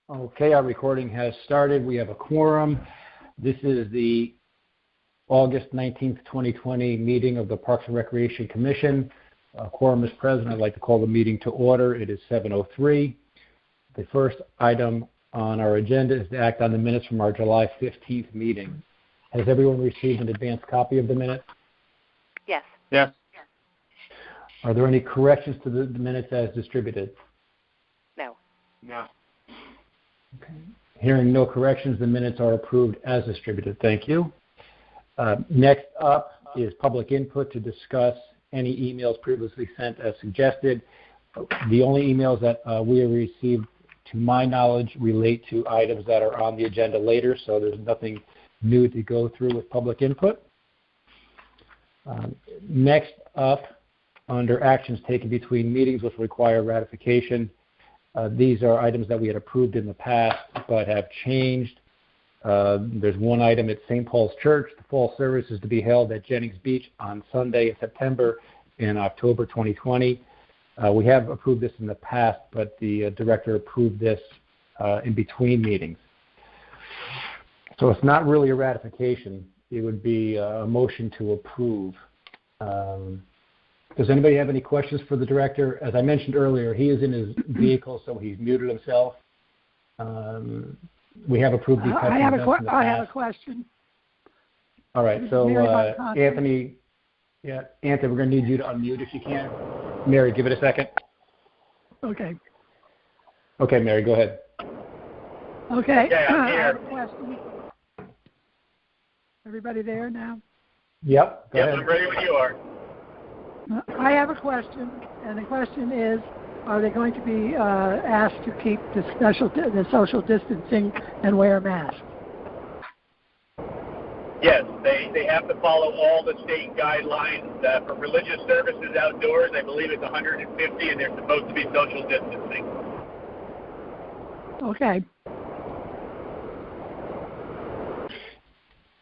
Okay, our recording has started. We have a quorum. This is the August 19th, 2020 meeting of the Parks and Recreation Commission. Quorum is present. I'd like to call the meeting to order. It is 7:03. The first item on our agenda is to act on the minutes from our July 15th meeting. Has everyone received an advance copy of the minutes? Yes. Yes. Are there any corrections to the minutes as distributed? No. No. Okay. Hearing no corrections, the minutes are approved as distributed. Thank you. Next up is public input to discuss any emails previously sent as suggested. The only emails that we have received, to my knowledge, relate to items that are on the agenda later, so there's nothing new to go through with public input. Next up, under actions taken between meetings which require ratification, these are items that we had approved in the past but have changed. There's one item at St. Paul's Church. The fall service is to be held at Jennings Beach on Sunday in September and October 2020. We have approved this in the past, but the director approved this in between meetings. So it's not really a ratification. It would be a motion to approve. Does anybody have any questions for the director? As I mentioned earlier, he is in his vehicle, so he's muted himself. We have approved these types of events in the past. I have a question. All right, so Anthony, we're going to need you to unmute if you can. Mary, give it a second. Okay. Okay, Mary, go ahead. Okay, I'm I here. have a question. Everybody there now? Yep, go Yes, ahead. I'm ready when you are. I have a question, and the question is, are they going to be asked to keep the social distancing and wear a mask? Yes, they have to follow all the state guidelines for religious services outdoors. I believe it's 150, and they're supposed to be social distancing. Okay.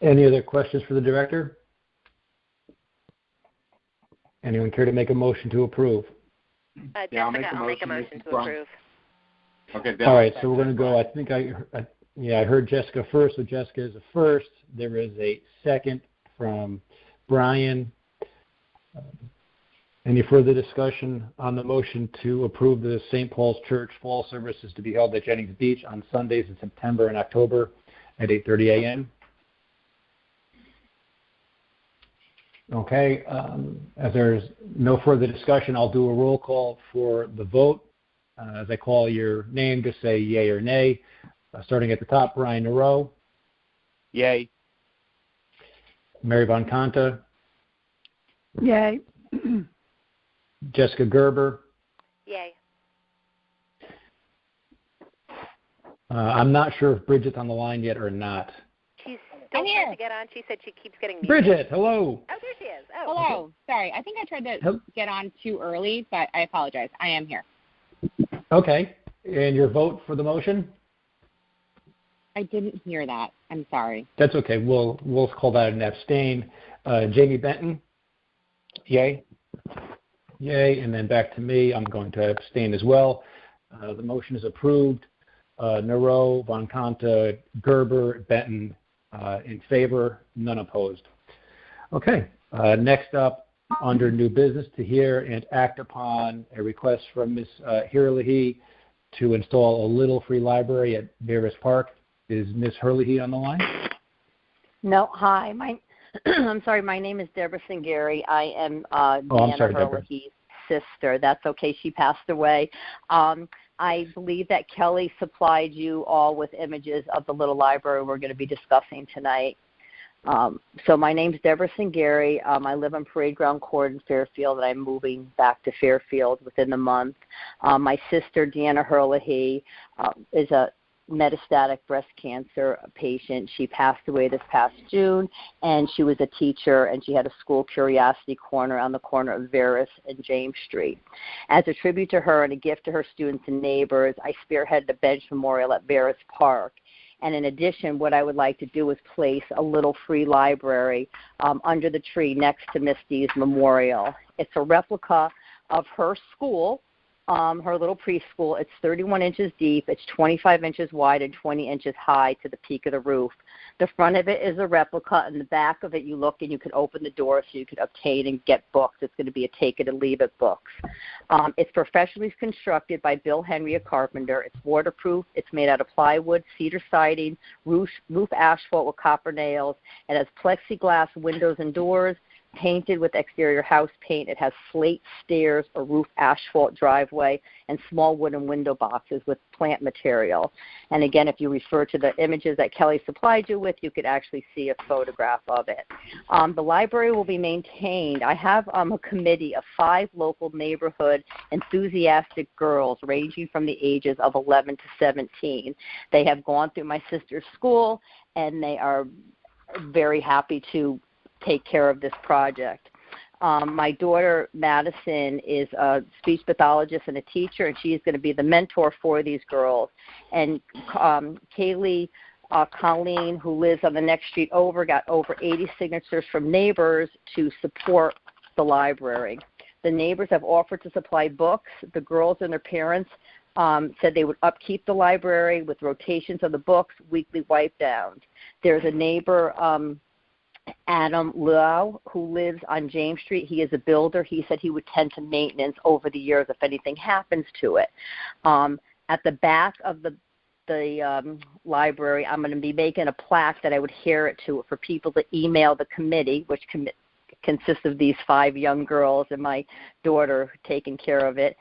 Any other questions for the director? Anyone care to make a motion to approve? Yeah, I'll make a motion to approve. Okay. All right, so we're going to go. I think I heard Jessica first, so Jessica is a first. There is a second from Brian. Any further discussion on the motion to approve the St. Paul's Church fall services to be held at Jennings Beach on Sundays in September and October at 8:30 a.m.? Okay, as there's no further discussion, I'll do a roll call for the vote. As I call your name, just say yay or nay. Starting at the top, Brian Nareau. Yay. Mary Von Conta. Yay. Jessica Gerber. Yay. I'm not sure if Bridget's on the line yet or not. She's still trying to get on. She said she keeps getting muted. Bridget, hello. Oh, there she is. Oh. Hello. Sorry, I think I tried to get on too early, but I apologize. I am here. Okay, and your vote for the motion? I didn't hear that. I'm sorry. That's okay. We'll call that an abstain. Jamie Benton? Yay. Yay, and then back to me. I'm going to abstain as well. The motion is approved. Nareau, Von Conta, Gerber, Benton in favor, none opposed. Okay, next up, under new business, to hear and act upon a request from Ms. Herlihy to install a little free library at Veris Park. Is Ms. Herlihy on the line? No, hi. I'm sorry, my name is Deborah Singari. I am Deanna Herlihy's sister. That's okay, she passed away. I believe that Kelly supplied you all with images of the little library we're going to be discussing tonight. So my name's Deborah Singari. I live on Parade Ground Court in Fairfield, and I'm moving back to Fairfield within the month. My sister, Deanna Herlihy, is a metastatic breast cancer patient. She passed away this past June, and she was a teacher, and she had a school curiosity corner on the corner of Veris and James Street. As a tribute to her and a gift to her students and neighbors, I spearheaded a bench memorial at Veris Park. And in addition, what I would like to do is place a little free library under the tree next to Misty's memorial. It's a replica of her school, her little preschool. It's 31 inches deep. It's 25 inches wide and 20 inches high to the peak of the roof. The front of it is a replica, and the back of it you look and you can open the door so you can obtain and get books. It's going to be a take it and leave it books. It's professionally constructed by Bill Henry, a carpenter. It's waterproof. It's made out of plywood, cedar siding, roof asphalt with copper nails. It has plexiglass windows and doors, painted with exterior house paint. It has slate stairs, a roof asphalt driveway, and small wooden window boxes with plant material. And again, if you refer to the images that Kelly supplied you with, you could actually see a photograph of it. The library will be maintained. I have a committee of 5 local neighborhood enthusiastic girls ranging from the ages of 11 to 17. They have gone through my sister's school, and they are very happy to take care of this project. My daughter, Madison, is a speech pathologist and a teacher, and she is going to be the mentor for these girls. And Kaylee Colleen, who lives on the next street over, got over 80 signatures from neighbors to support the library. The neighbors have offered to supply books. The girls and their parents said they would upkeep the library with rotations of the books, weekly wipe downs. There's a neighbor, Adam Lau, who lives on James Street. He is a builder. He said he would tend to maintenance over the years if anything happens to it. At the back of the library, I'm going to be making a plaque that I would adhere it to for people to email the committee, which consists of these 5 young girls and my daughter taking care of it,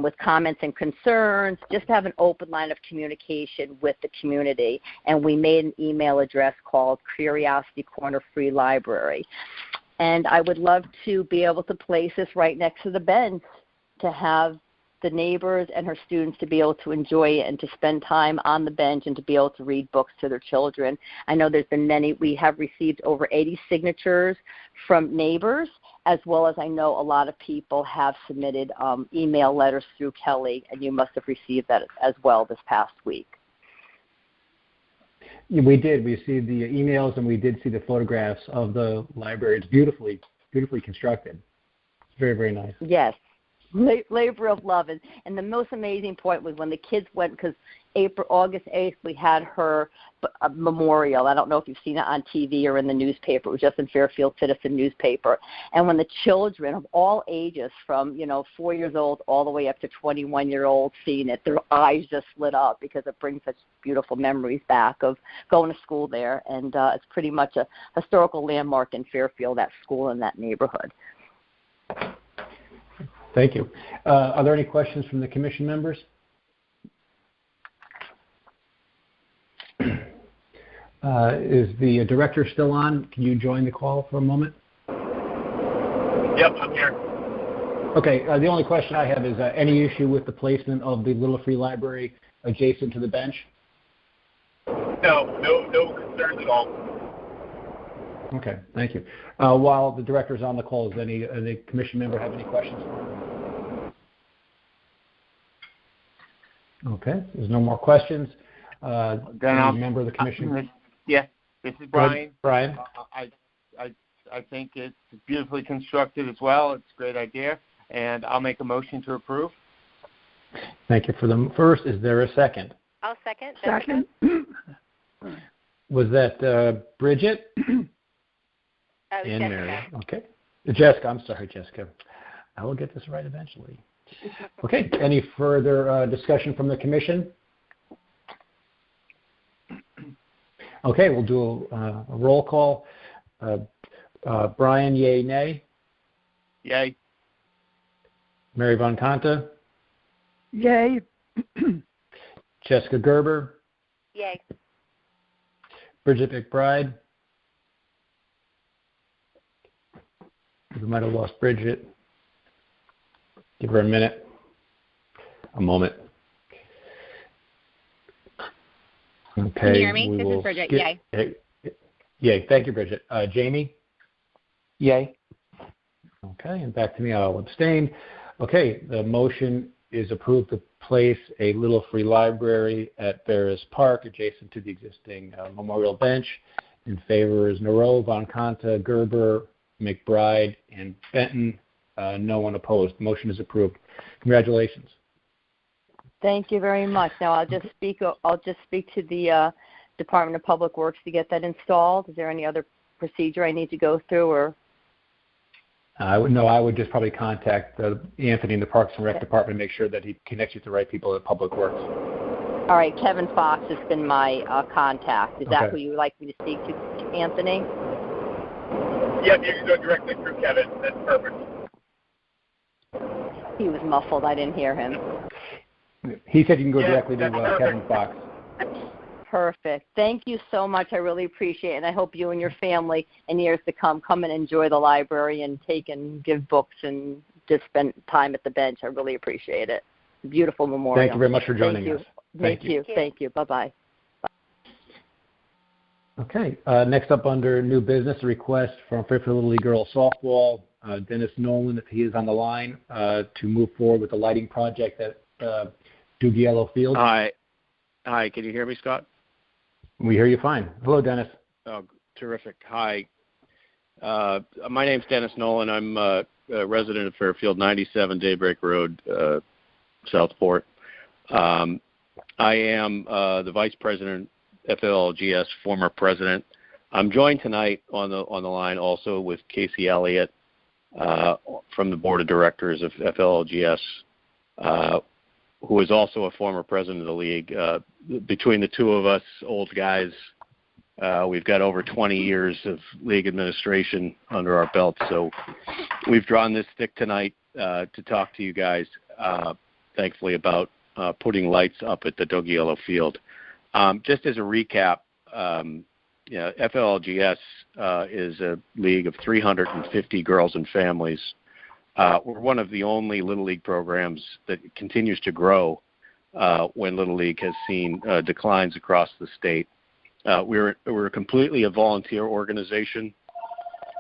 with comments and concerns, just to have an open line of communication with the community. And we made an email address called Curiosity Corner Free Library. And I would love to be able to place this right next to the bench to have the neighbors and her students to be able to enjoy it and to spend time on the bench and to be able to read books to their children. I know there's been many. We have received over 80 signatures from neighbors, as well as I know a lot of people have submitted email letters through Kelly, and you must have received that as well this past week. We did. We received the emails, and we did see the photographs of the library. It's beautifully constructed. It's very, very nice. Yes. Labor of love. And the most amazing point was when the kids went, because August 8th, we had her memorial. I don't know if you've seen it on TV or in the newspaper. It was just in Fairfield Citizen newspaper. And when the children of all ages, from 4 years old all the way up to 21-year-olds, seen it, their eyes just lit up because it brings such beautiful memories back of going to school there. And it's pretty much a historical landmark in Fairfield, that school in that neighborhood. Thank you. Are there any questions from the commission members? Is the director still on? Can you join the call for a moment? Yep, I'm here. Okay. The only question I have is any issue with the placement of the Little Free Library adjacent to the bench? No concerns at all. Okay, thank you. While the director is on the call, does any commission member have any questions? Okay, there's no more questions. Then I'll member of the commission. Yeah, this is Brian. Brian. I think it's beautifully constructed as well. It's a great idea, and I'll make a motion to approve. Thank you for the first. Is there a second? I'll second. Second. Was that Bridget? Oh, and Jessica. Mary. Okay. Jessica, I'm sorry, Jessica. I will get this right eventually. Okay. Any further discussion from the commission? Okay, we'll do a roll call. Brian, yay, nay? Yay. Mary Von Kanta? Yay. Jessica Gerber? Yay. Bridget McBride? We might have lost Bridget. Give her a minute. A moment. Okay. Can you hear me? This is Bridget. Yay. Yay. Thank you, Bridget. Jamie? Yay. Okay, and back to me. I'll abstain. Okay, the motion is approved to place a Little Free Library at Ferris Park adjacent to the existing memorial bench. In favor is Nero, Von Kanta, Gerber, McBride, and Benton. No one opposed. Motion is approved. Congratulations. Thank you very much. Now I'll just speak to the Department of Public Works to get that installed. Is there any other procedure I need to go through, or? I would just probably contact Anthony in the Parks and Rec Department and make sure that he connects you to the right people at Public Works. All right, Kevin Fox has been my contact. Is that who you would like me to speak to, Anthony? Yep, you can go directly through Kevin. That's perfect. He was muffled. I didn't hear him. He said you can go directly to Kevin Fox. Perfect. Thank you so much. I really appreciate it, and I hope you and your family in years to come and enjoy the library and take and give books and just spend time at the bench. I really appreciate it. Beautiful memorial. Thank you very much for joining us. Thank you. Thank you. Bye-bye. Okay. Next up under new business, a request from Fairfield Little League Girls Softball, Dennis Nolan, if he is on the line, to move forward with the lighting project at Dugiello Field. Hi. Can you hear me, Scott? We hear you fine. Hello, Dennis. Oh, terrific. Hi. My name's Dennis Nolan. I'm a resident of Fairfield, 97 Daybreak Road, Southport. I am the Vice President, FLLGS, former president. I'm joined tonight on the line also with Casey Elliott from the Board of Directors of FLLGS, who is also a former president of the league. Between the two of us, old guys, we've got over 20 years of league administration under our belts. So we've drawn this stick tonight to talk to you guys, thankfully, about putting lights up at the Dugiello Field. Just as a recap, FLLGS is a league of 350 girls and families. We're one of the only Little League programs that continues to grow when Little League has seen declines across the state. We're completely a volunteer organization.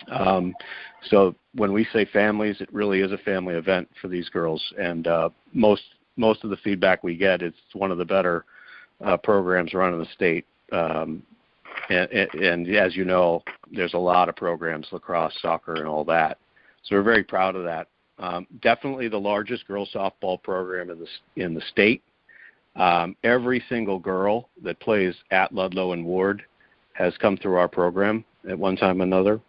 So when we say families, it really is a family event for these girls. And most of the feedback we get, it's one of the better programs run in the state. And as you know, there's a lot of programs, lacrosse, soccer, and all that. So we're very proud of that. Definitely the largest girls softball program in the state. Every single girl that plays at Ludlow and Ward has come through our program at one time or another.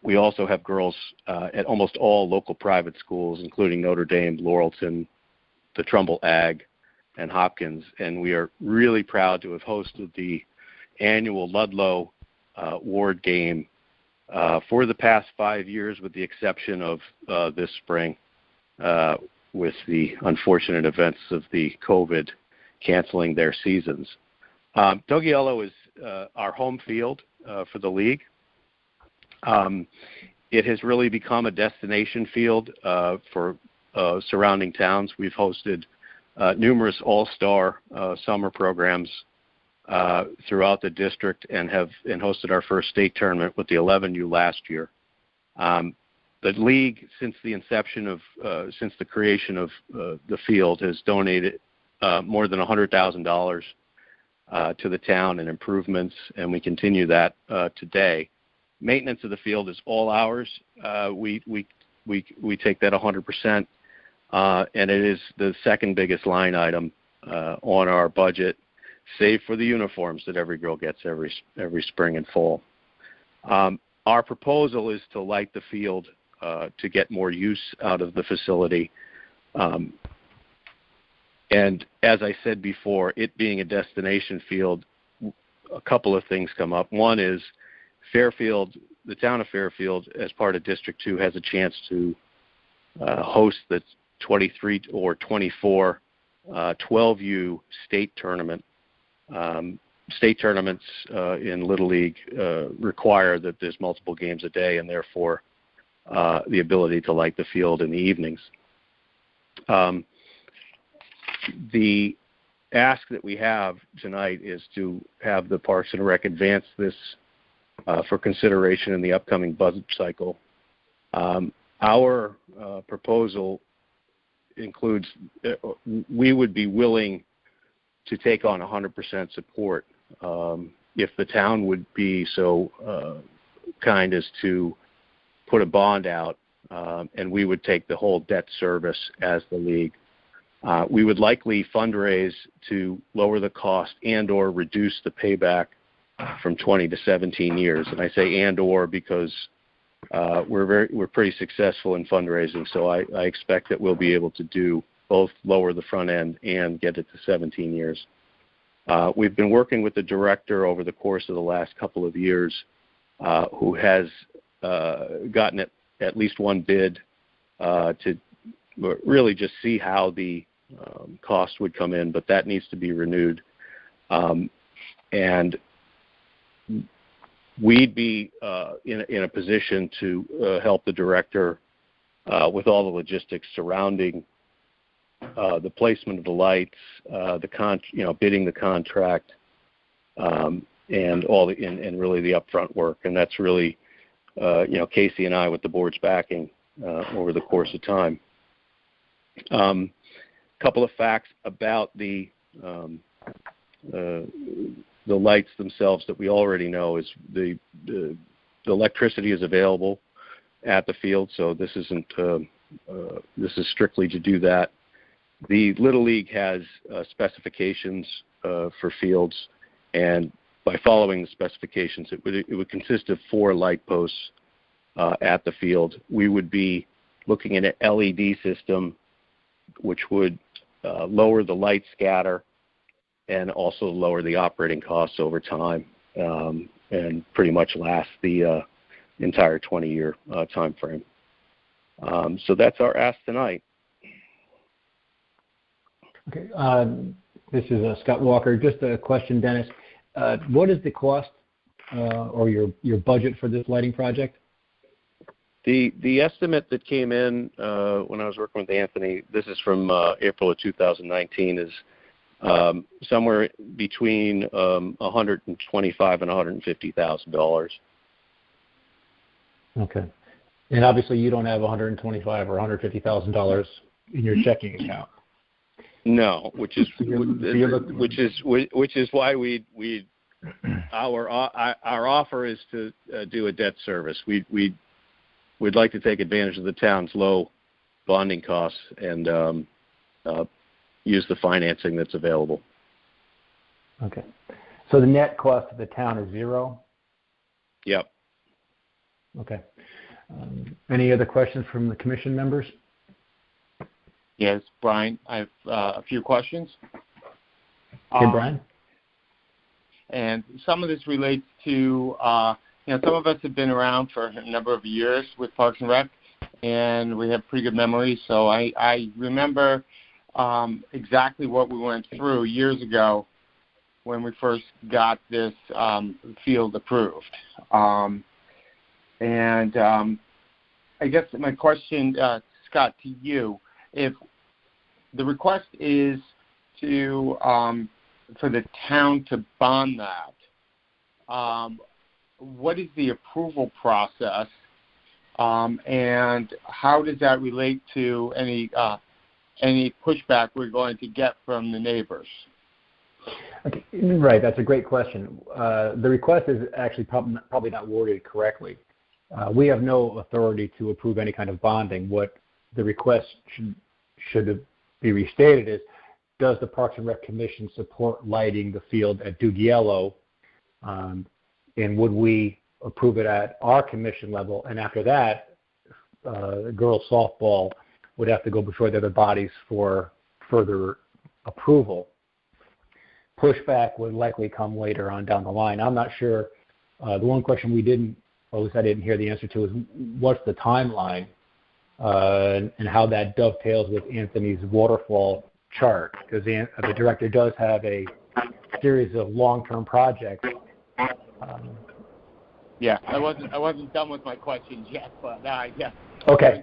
We also have girls at almost all local private schools, including Notre Dame, Laurelton, the Trumbull Ag, and Hopkins. And we are really proud to have hosted the annual Ludlow Ward game for the past 5 years, with the exception of this spring, with the unfortunate events of the COVID canceling their seasons. Dugiello is our home field for the league. It has really become a destination field for surrounding towns. We've hosted numerous all-star summer programs throughout the district and hosted our first state tournament with the 11U last year. The league, since the creation of the field, has donated more than $100,000 to the town in improvements, and we continue that today. Maintenance of the field is all ours. We take that 100%, and it is the second biggest line item on our budget, save for the uniforms that every girl gets every spring and fall. Our proposal is to light the field to get more use out of the facility. And as I said before, it being a destination field, a couple of things come up. One is Fairfield, the town of Fairfield, as part of District 2, has a chance to host the 23 or 24 12U state tournament. State tournaments in Little League require that there's multiple games a day, and therefore the ability to light the field in the evenings. The ask that we have tonight is to have the Parks and Rec advance this for consideration in the upcoming budget cycle. Our proposal includes we would be willing to take on 100% support if the town would be so kind as to put a bond out, and we would take the whole debt service as the league. We would likely fundraise to lower the cost and or reduce the payback from 20 to 17 years. And I say and or because we're pretty successful in fundraising, so I expect that we'll be able to do both lower the front end and get it to 17 years. We've been working with the director over the course of the last couple of years who has gotten at least one bid to really just see how the cost would come in, but that needs to be renewed. And we'd be in a position to help the director with all the logistics surrounding the placement of the lights, bidding the contract, and all and really the upfront work. And that's really Casey and I with the board's backing over the course of time. Couple of facts about the lights themselves that we already know is the electricity is available at the field, so this isn't this is strictly to do that. The Little League has specifications for fields, and by following the specifications, it would consist of 4 light posts at the field. We would be looking at an LED system, which would lower the light scatter and also lower the operating costs over time, and pretty much last the entire 20-year time frame. So that's our ask tonight. Okay. This is Scott Walker. Just a question, Dennis. What is the cost or your budget for this lighting project? The estimate that came in when I was working with Anthony, this is from April of 2019, is somewhere between $125,000 and $150,000. Okay. And obviously, you don't have $125,000 or $150,000 in your checking account. No, which is why our offer is to do a debt service. We'd like to take advantage of the town's low bonding costs and use the financing that's available. Okay. So the net cost of the town is $0? Yep. Okay. Any other questions from the commission members? Yes, Brian, I have a few questions. Hey, Brian. And some of this relates to, some of us have been around for a number of years with Parks and Rec, and we have pretty good memories. So I remember exactly what we went through years ago when we first got this field approved. And I guess my question, Scott, to you, if the request is to for the town to bond that, what is the approval process, and how does that relate to any pushback we're going to get from the neighbors? Okay. Right, that's a great question. The request is actually probably not worded correctly. We have no authority to approve any kind of bonding. What the request should be restated is, does the Parks and Rec Commission support lighting the field at Dugiello, and would we approve it at our commission level? And after that, girls softball would have to go before the other bodies for further approval. Pushback would likely come later on down the line. I'm not sure. The one question we didn't, or at least I didn't hear the answer to, is what's the timeline and how that dovetails with Anthony's waterfall chart, because the director does have a series of long-term projects. Yeah, I wasn't done with my questions yet, but yeah. Okay.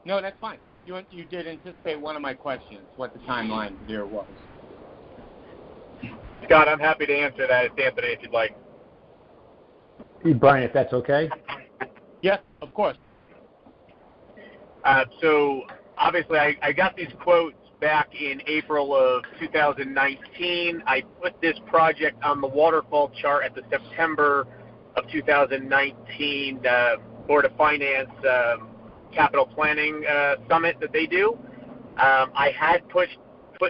No, that's fine. You did anticipate one of my questions, what the timeline there was. Scott, I'm happy to answer that. It's Anthony, if you'd like. Brian, if that's okay. Yes, of course. So obviously, I got these quotes back in April of 2019. I put this project on the waterfall chart at the September of 2019 Board of Finance capital planning summit that they do. I had put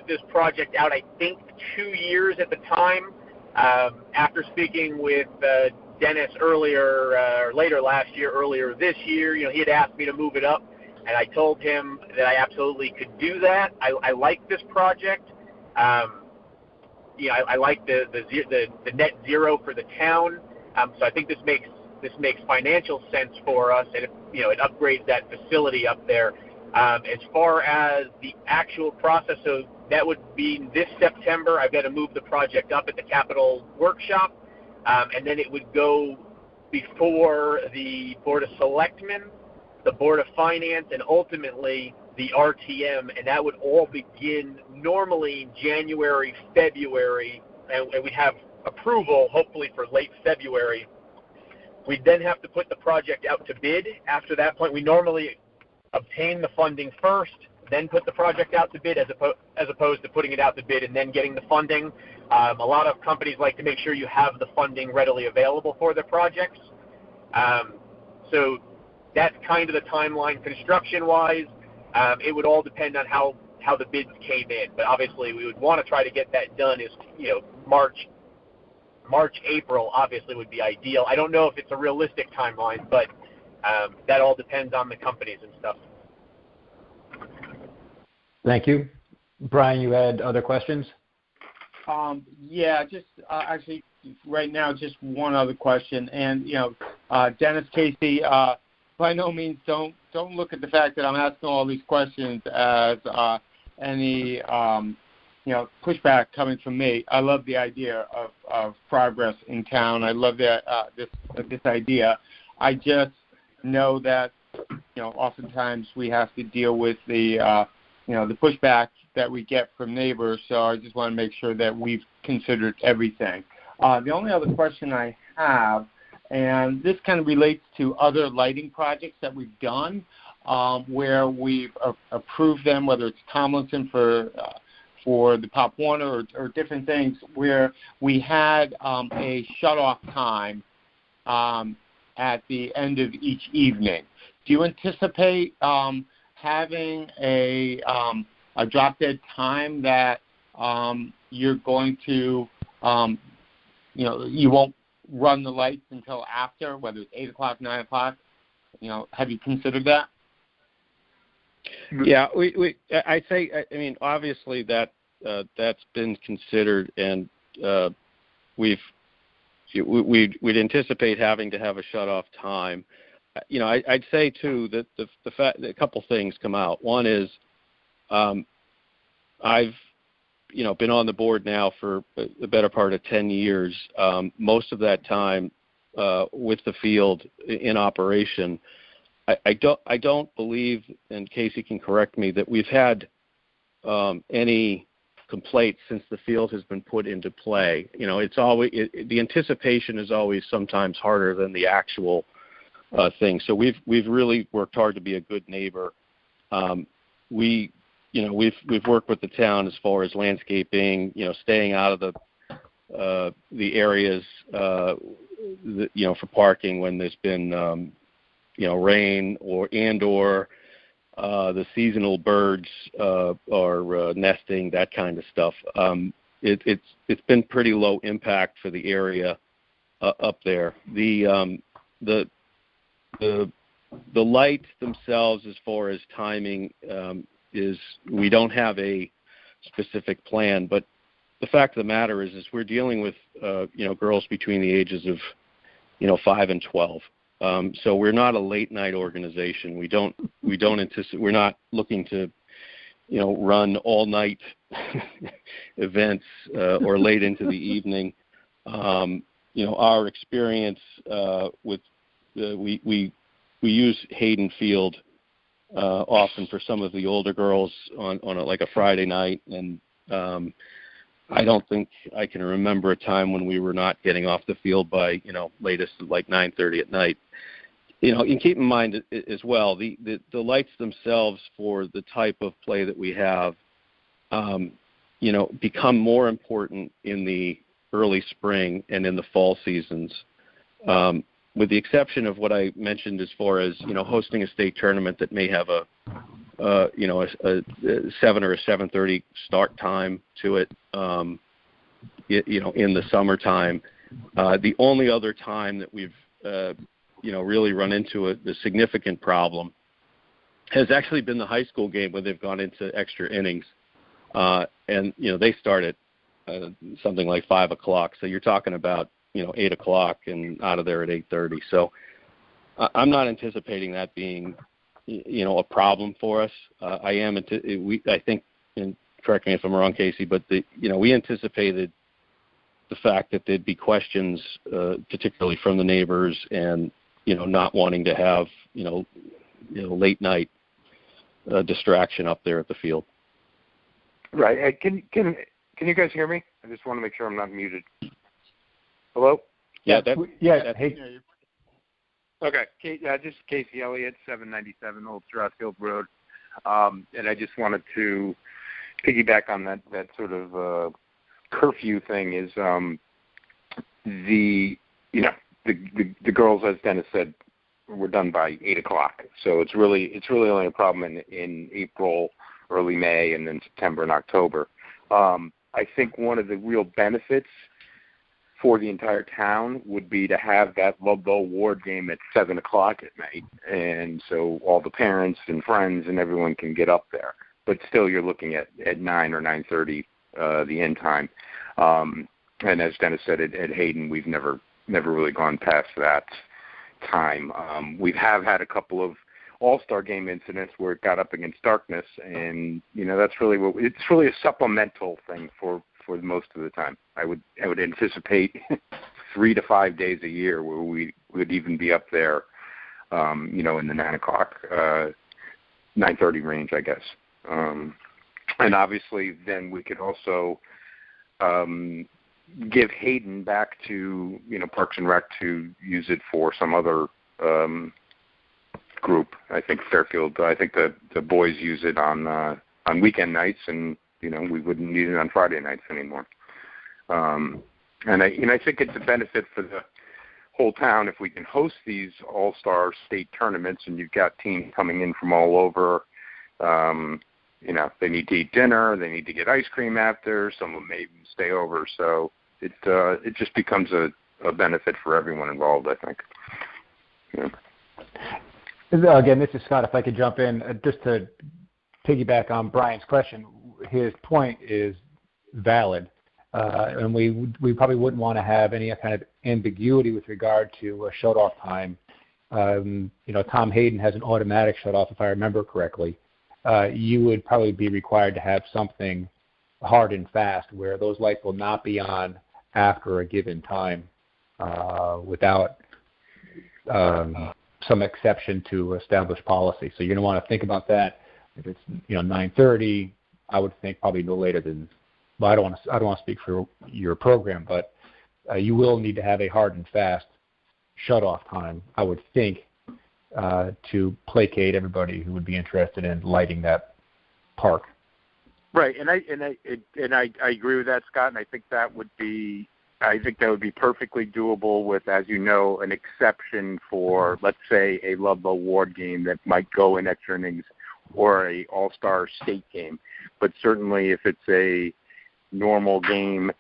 this project out, I think, 2 years at the time. After speaking with Dennis later last year, earlier this year, he had asked me to move it up, and I told him that I absolutely could do that. I like this project. I like the net zero for the town. So I think this makes financial sense for us, and it upgrades that facility up there. As far as the actual process, so that would be this September. I've got to move the project up at the Capitol Workshop, and then it would go before the Board of Selectmen, the Board of Finance, and ultimately the RTM, and that would all begin normally in January, February, and we'd have approval hopefully for late February. We'd then have to put the project out to bid. After that point, we normally obtain the funding first, then put the project out to bid, as opposed to putting it out to bid and then getting the funding. A lot of companies like to make sure you have the funding readily available for their projects. So that's kind of the timeline construction-wise. It would all depend on how the bids came in, but obviously we would want to try to get that done as March, April obviously would be ideal. I don't know if it's a realistic timeline, but that all depends on the companies and stuff. Thank you. Brian, you had other questions? Yeah, just actually right now, just one other question. And, Dennis, Casey, by no means don't look at the fact that I'm asking all these questions as any pushback coming from me. I love the idea of progress in town. I love that this idea. I just know that oftentimes we have to deal with the pushback that we get from neighbors. So I just want to make sure that we've considered everything. The only other question I have, and this kind of relates to other lighting projects that we've done, where we've approved them, whether it's Tomlinson for the Pop Warner or different things, where we had a shut-off time at the end of each evening. Do you anticipate having a drop-dead time that you're going to, you won't run the lights until after, whether it's 8 o'clock, 9 o'clock? Have you considered that? Yeah, I'd say, obviously that's been considered, and we'd anticipate having to have a shut-off time. I'd say too that the fact that a couple things come out. One is, I've been on the board now for the better part of 10 years. Most of that time with the field in operation. I don't believe, and Casey can correct me, that we've had any complaints since the field has been put into play. It's always the anticipation is always sometimes harder than the actual thing. So we've really worked hard to be a good neighbor. We've worked with the town as far as landscaping, staying out of the areas, for parking when there's been rain or the seasonal birds are nesting, that kind of stuff. It's been pretty low impact for the area up there. The lights themselves, as far as timing, is we don't have a specific plan, but the fact of the matter is we're dealing with girls between the ages of 5 and 12. So we're not a late night organization. We don't anticipate. We're not looking to run all night events or late into the evening. Our experience with we use Hayden Field often for some of the older girls on a Friday night, and I don't think I can remember a time when we were not getting off the field by latest like 9:30 at night. And keep in mind as well the lights themselves for the type of play that we have, become more important in the early spring and in the fall seasons. With the exception of what I mentioned as far as hosting a state tournament that may have a a 7 or a 7:30 start time to it, in the summertime. The only other time that we've, really run into the significant problem has actually been the high school game where they've gone into extra innings. And they start at something like 5 o'clock. So you're talking about, 8 o'clock and out of there at 8:30. So I'm not anticipating that being, a problem for us. I think, and correct me if I'm wrong, Casey, but we anticipated the fact that there'd be questions, particularly from the neighbors, and not wanting to have late night distraction up there at the field. Right. Hey, can you guys hear me? I just want to make sure I'm not muted. Hello? Yeah. Hey. Okay. Just Casey Elliott, 797 Old Strathfield Road. And I just wanted to piggyback on that sort of curfew thing. Is the girls, as Dennis said, were done by 8 o'clock. So it's really only a problem in April, early May, and then September and October. I think one of the real benefits for the entire town would be to have that Ludlow Ward game at 7 o'clock at night, and so all the parents and friends and everyone can get up there. But still, you're looking at 9 or 9:30 the end time. And as Dennis said, at Hayden, we've never really gone past that time. We have had a couple of All-Star game incidents where it got up against darkness, and that's really it's really a supplemental thing for most of the time. I would anticipate 3 to 5 days a year where we would even be up there, in the 9 o'clock, 9:30 range, I guess. And obviously, then we could also give Hayden back to Parks and Rec to use it for some other group. I think Fairfield. I think the boys use it on weekend nights, and we wouldn't need it on Friday nights anymore. And I think it's a benefit for the whole town if we can host these all-star state tournaments, and you've got teams coming in from all over. They need to eat dinner, they need to get ice cream after. Some of them may even stay over. So it just becomes a benefit for everyone involved, I think. Yeah. Again, this is Scott. If I could jump in, just to piggyback on Brian's question, his point is valid, and we probably wouldn't want to have any kind of ambiguity with regard to a shut-off time. Tom Hayden has an automatic shut-off, if I remember correctly. You would probably be required to have something hard and fast where those lights will not be on after a given time without some exception to established policy. So you're going to want to think about that. If it's 9:30, I would think probably no later than. Well, I don't want to speak for your program, but you will need to have a hard and fast shut-off time, I would think, to placate everybody who would be interested in lighting that park. Right, and I agree with that, Scott. And I think that would be perfectly doable with, as you know, an exception for, let's say, a Ludlow Ward game that might go in extra innings, or a all-star state game. But certainly, if it's a normal game,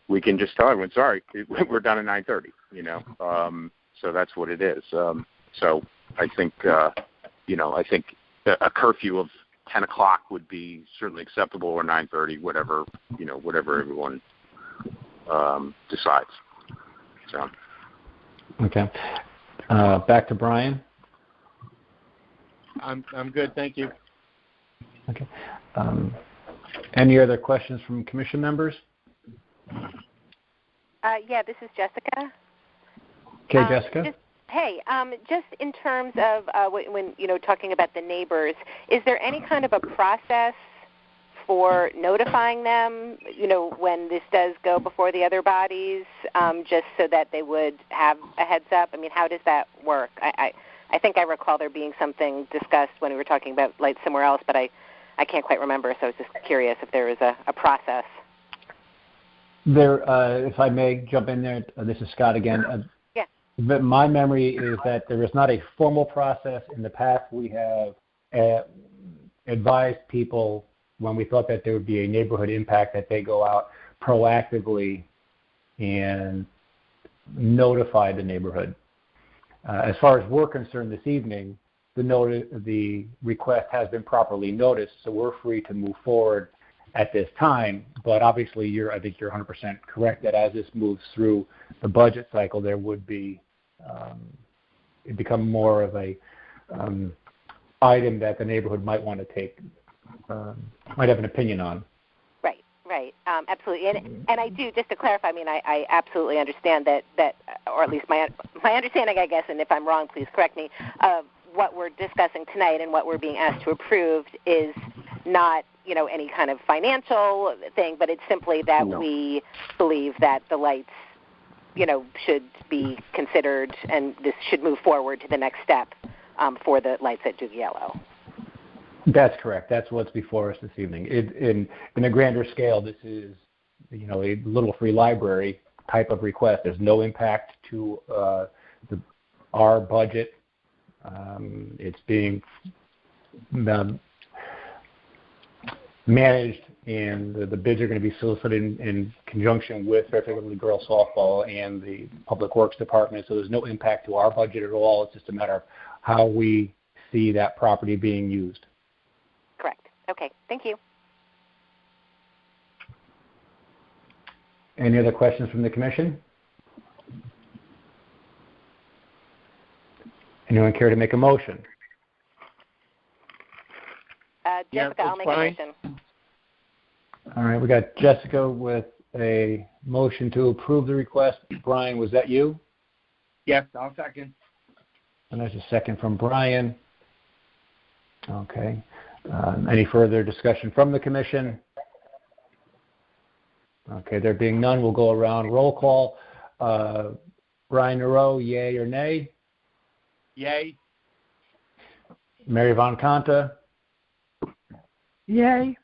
we can just tell everyone, sorry, we're done at 9:30. So that's what it is. So I think a curfew of 10 o'clock would be certainly acceptable, or 9:30, whatever everyone decides. So. Okay. Back to Brian. I'm good, thank you. Okay. Any other questions from commission members? Yeah, this is Jessica. Okay, Jessica. Just in terms of when talking about the neighbors, is there any kind of a process for notifying them, when this does go before the other bodies, just so that they would have a heads up? I mean, how does that work? I think I recall there being something discussed when we were talking about lights somewhere else, but I can't quite remember, so I was just curious if there was a process. If I may jump in there, this is Scott again. Yeah. But my memory is that there is not a formal process. In the past, we have advised people when we thought that there would be a neighborhood impact that they go out proactively and notify the neighborhood. As far as we're concerned this evening, the request has been properly noticed, so we're free to move forward at this time. But obviously, I think you're 100% correct that as this moves through the budget cycle, there would be it become more of a item that the neighborhood might want to take, might have an opinion on. Right, absolutely, and I do, just to clarify. I mean, I absolutely understand that, or at least my understanding, I guess, and if I'm wrong, please correct me. What we're discussing tonight and what we're being asked to approve is not, any kind of financial thing, but it's simply that we believe that the lights, should be considered, and this should move forward to the next step for the lights at Duke Yellow. That's correct. That's what's before us this evening. In a grander scale, this is, a little free library type of request. There's no impact to our budget. It's being managed, and the bids are going to be solicited in conjunction with Fairfield Little Girls Softball and the Public Works Department. So there's no impact to our budget at all. It's just a matter of how we see that property being used. Correct. Okay. Thank you. Any other questions from the Commission? Anyone care to make a motion? Jessica, I'll make a motion. All right, we got Jessica with a motion to approve the request. Brian, was that you? Yes, I'll second. And there's a second from Brian. Okay. Any further discussion from the Commission? Okay, there being none, we'll go around roll call. Brian Nareau, yay or nay? Yay. Mary Von Conta? Yay.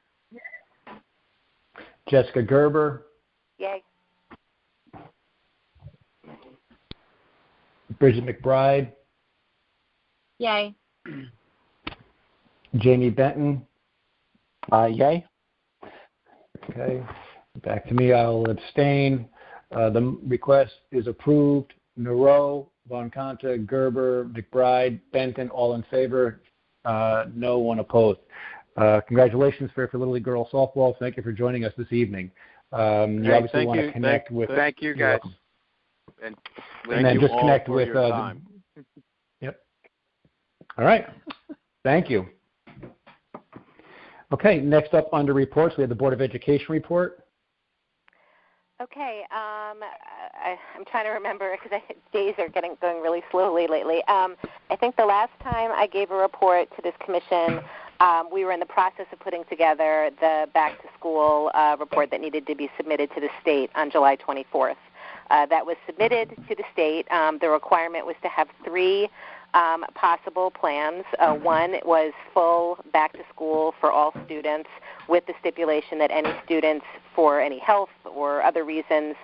Jessica Gerber? Yay. Bridget McBride? Yay. Jamie Benton? Yay. Okay. Back to me. I'll abstain. The request is approved. Nareau, Von Conta, Gerber, McBride, Benton, all in favor. No one opposed. Congratulations, Fairfield Little League Girls Softball. Thank you for joining us this evening. You obviously want to connect with. Thank you, guys. And then just connect with. Yep. All right. Thank you. Okay. Next up under reports, we have the Board of Education report. Okay, I'm trying to remember because days are going really slowly lately. I think the last time I gave a report to this commission, we were in the process of putting together the back-to-school report that needed to be submitted to the state on July 24th. That was submitted to the state. The requirement was to have 3 possible plans. One was full back-to-school for all students with the stipulation that any students for any health or other reasons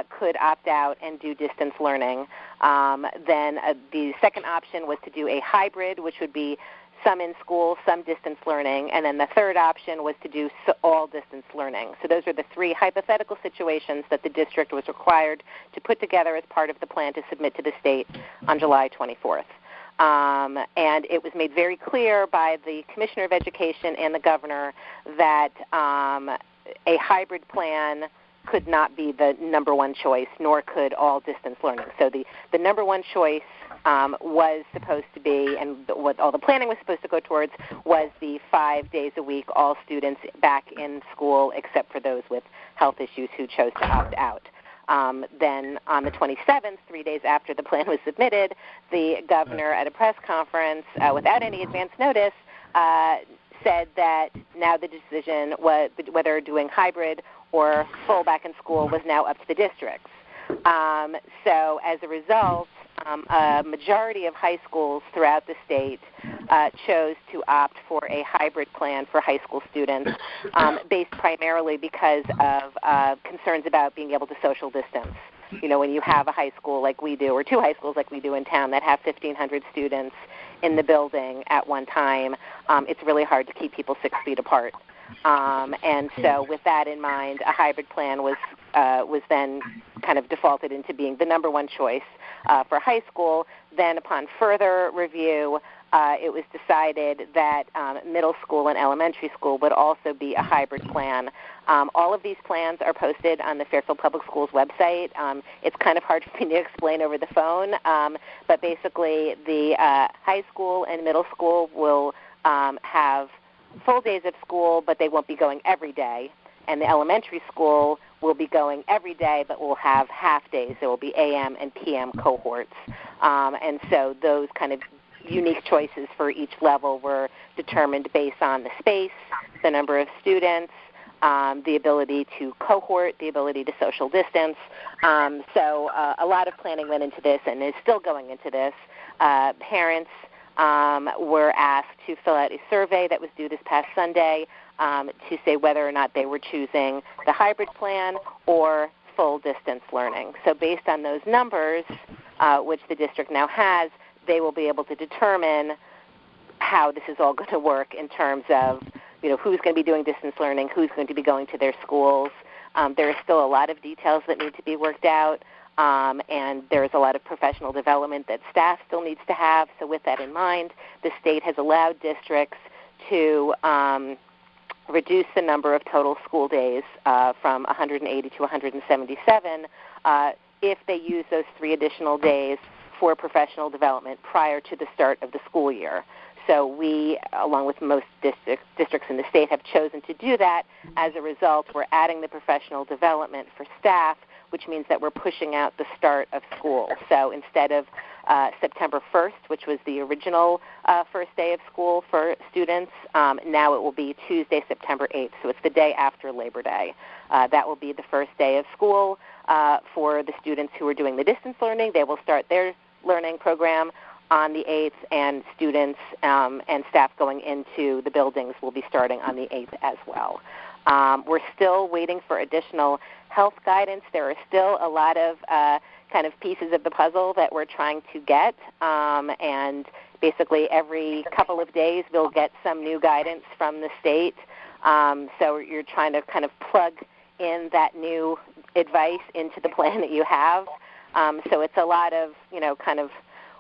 could opt out and do distance learning. Then the second option was to do a hybrid, which would be some in school, some distance learning, and then the third option was to do all distance learning. So those are the 3 hypothetical situations that the district was required to put together as part of the plan to submit to the state on July 24th. And it was made very clear by the Commissioner of Education and the Governor that a hybrid plan could not be the number one choice, nor could all distance learning. So the number one choice was supposed to be, and what all the planning was supposed to go towards, was the 5 days a week, all students back in school except for those with health issues who chose to opt out. Then on the 27th, 3 days after the plan was submitted, the governor at a press conference, without any advance notice, said that now the decision was whether doing hybrid or full back in school was now up to the districts. So as a result, a majority of high schools throughout the state chose to opt for a hybrid plan for high school students, based primarily because of concerns about being able to social distance. when you have a high school like we do, or two high schools like we do in town that have 1,500 students in the building at one time, it's really hard to keep people 6 feet apart. And so with that in mind, a hybrid plan was then kind of defaulted into being the number one choice for high school. Then upon further review, it was decided that middle school and elementary school would also be a hybrid plan. All of these plans are posted on the Fairfield Public Schools website. It's kind of hard for me to explain over the phone, but basically the high school and middle school will have full days of school, but they won't be going every day. And the elementary school will be going every day, but will have half days. There will be AM and PM cohorts. And so those kind of unique choices for each level were determined based on the space, the number of students, the ability to cohort, the ability to social distance. So a lot of planning went into this and is still going into this. Parents were asked to fill out a survey that was due this past Sunday to say whether or not they were choosing the hybrid plan or full distance learning. So based on those numbers, which the district now has, they will be able to determine how this is all going to work in terms of, who's going to be doing distance learning, who's going to be going to their schools. There are still a lot of details that need to be worked out, and there's a lot of professional development that staff still needs to have. So with that in mind, the state has allowed districts to reduce the number of total school days from 180 to 177 if they use those 3 additional days for professional development prior to the start of the school year. So we, along with most districts in the state, have chosen to do that. As a result, we're adding the professional development for staff, which means that we're pushing out the start of school. So instead of September 1st, which was the original first day of school for students, now it will be Tuesday, September 8th. So it's the day after Labor Day. That will be the first day of school for the students who are doing the distance learning. They will start their learning program on the 8th, and students and staff going into the buildings will be starting on the 8th as well. We're still waiting for additional health guidance. There are still a lot of kind of pieces of the puzzle that we're trying to get, and basically every couple of days we'll get some new guidance from the state. So you're trying to kind of plug in that new advice into the plan that you have. So it's a lot of, kind of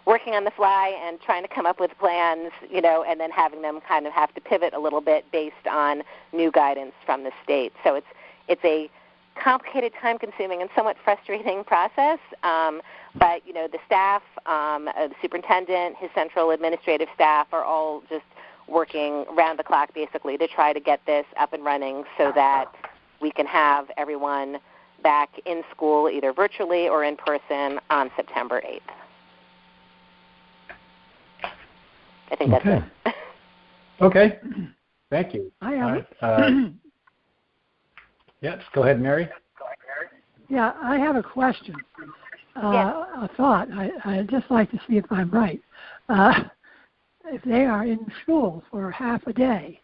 working on the fly and trying to come up with plans, and then having them kind of have to pivot a little bit based on new guidance from the state. So it's a complicated, time-consuming, and somewhat frustrating process. But, the staff, the superintendent, his central administrative staff are all just working round the clock basically to try to get this up and running so that we can have everyone back in school either virtually or in person on September 8th. I think that's it. Okay. Thank you. I have Yes, go ahead, Mary. Yeah, I have a question. A thought. I'd just like to see if I'm right. If they are in school for half a day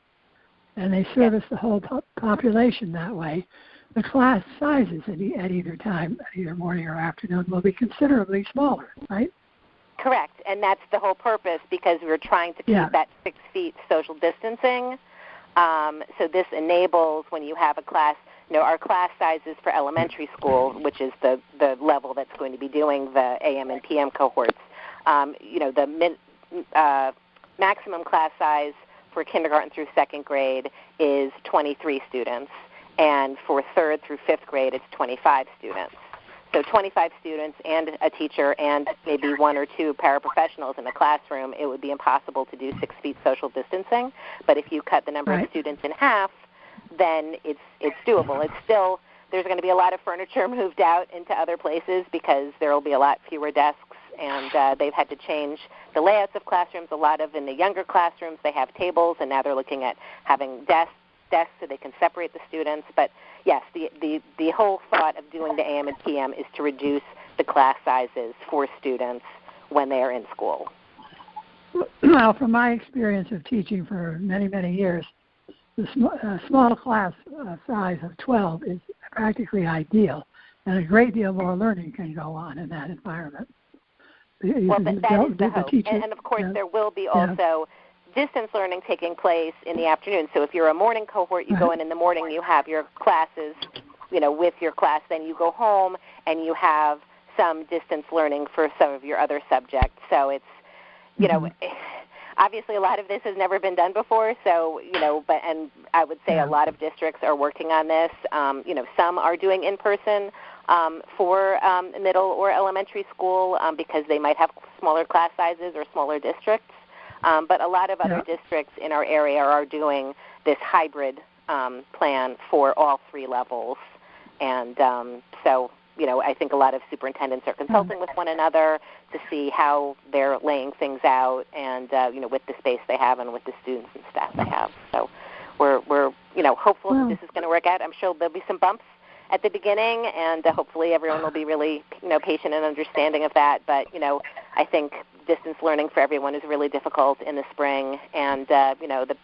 and they service the whole population that way, the class sizes at either time, either morning or afternoon, will be considerably smaller, right? Correct, and that's the whole purpose, because we're trying to keep that 6 feet social distancing. So this enables, when you have a class, our class sizes for elementary school, which is the level that's going to be doing the AM and PM cohorts, the maximum class size for kindergarten through 2nd grade is 23 students, and for 3rd through 5th grade it's 25 students. So 25 students and a teacher and maybe 1 or 2 paraprofessionals in the classroom, it would be impossible to do 6 feet social distancing. But if you cut the number of students in half, then it's doable. It's still, there's going to be a lot of furniture moved out into other places because there will be a lot fewer desks, and they've had to change the layouts of classrooms. A lot of, in the younger classrooms, they have tables, and now they're looking at having desks so they can separate the students. But yes, the whole thought of doing the AM and PM is to reduce the class sizes for students when they are in school. Well, from my experience of teaching for many, many years, the small class size of 12 is practically ideal. and a great deal more learning can go on in that environment. Well, that is the hope. And of course, there will be also distance learning taking place in the afternoon. So if you're a morning cohort, you go in the morning, you have your classes, with your class. Then you go home and you have some distance learning for some of your other subjects. So it's, obviously a lot of this has never been done before. So, and I would say a lot of districts are working on this. Some are doing in-person for middle or elementary school because they might have smaller class sizes or smaller districts. But a lot of other districts in our area are doing this hybrid plan for all three levels. And so, I think a lot of superintendents are consulting with one another to see how they're laying things out and, with the space they have and with the students and staff they have. So we're hopeful that this is going to work out. I'm sure there'll be some bumps at the beginning, and hopefully everyone will be really, patient and understanding of that. But, I think distance learning for everyone is really difficult in the spring, and, the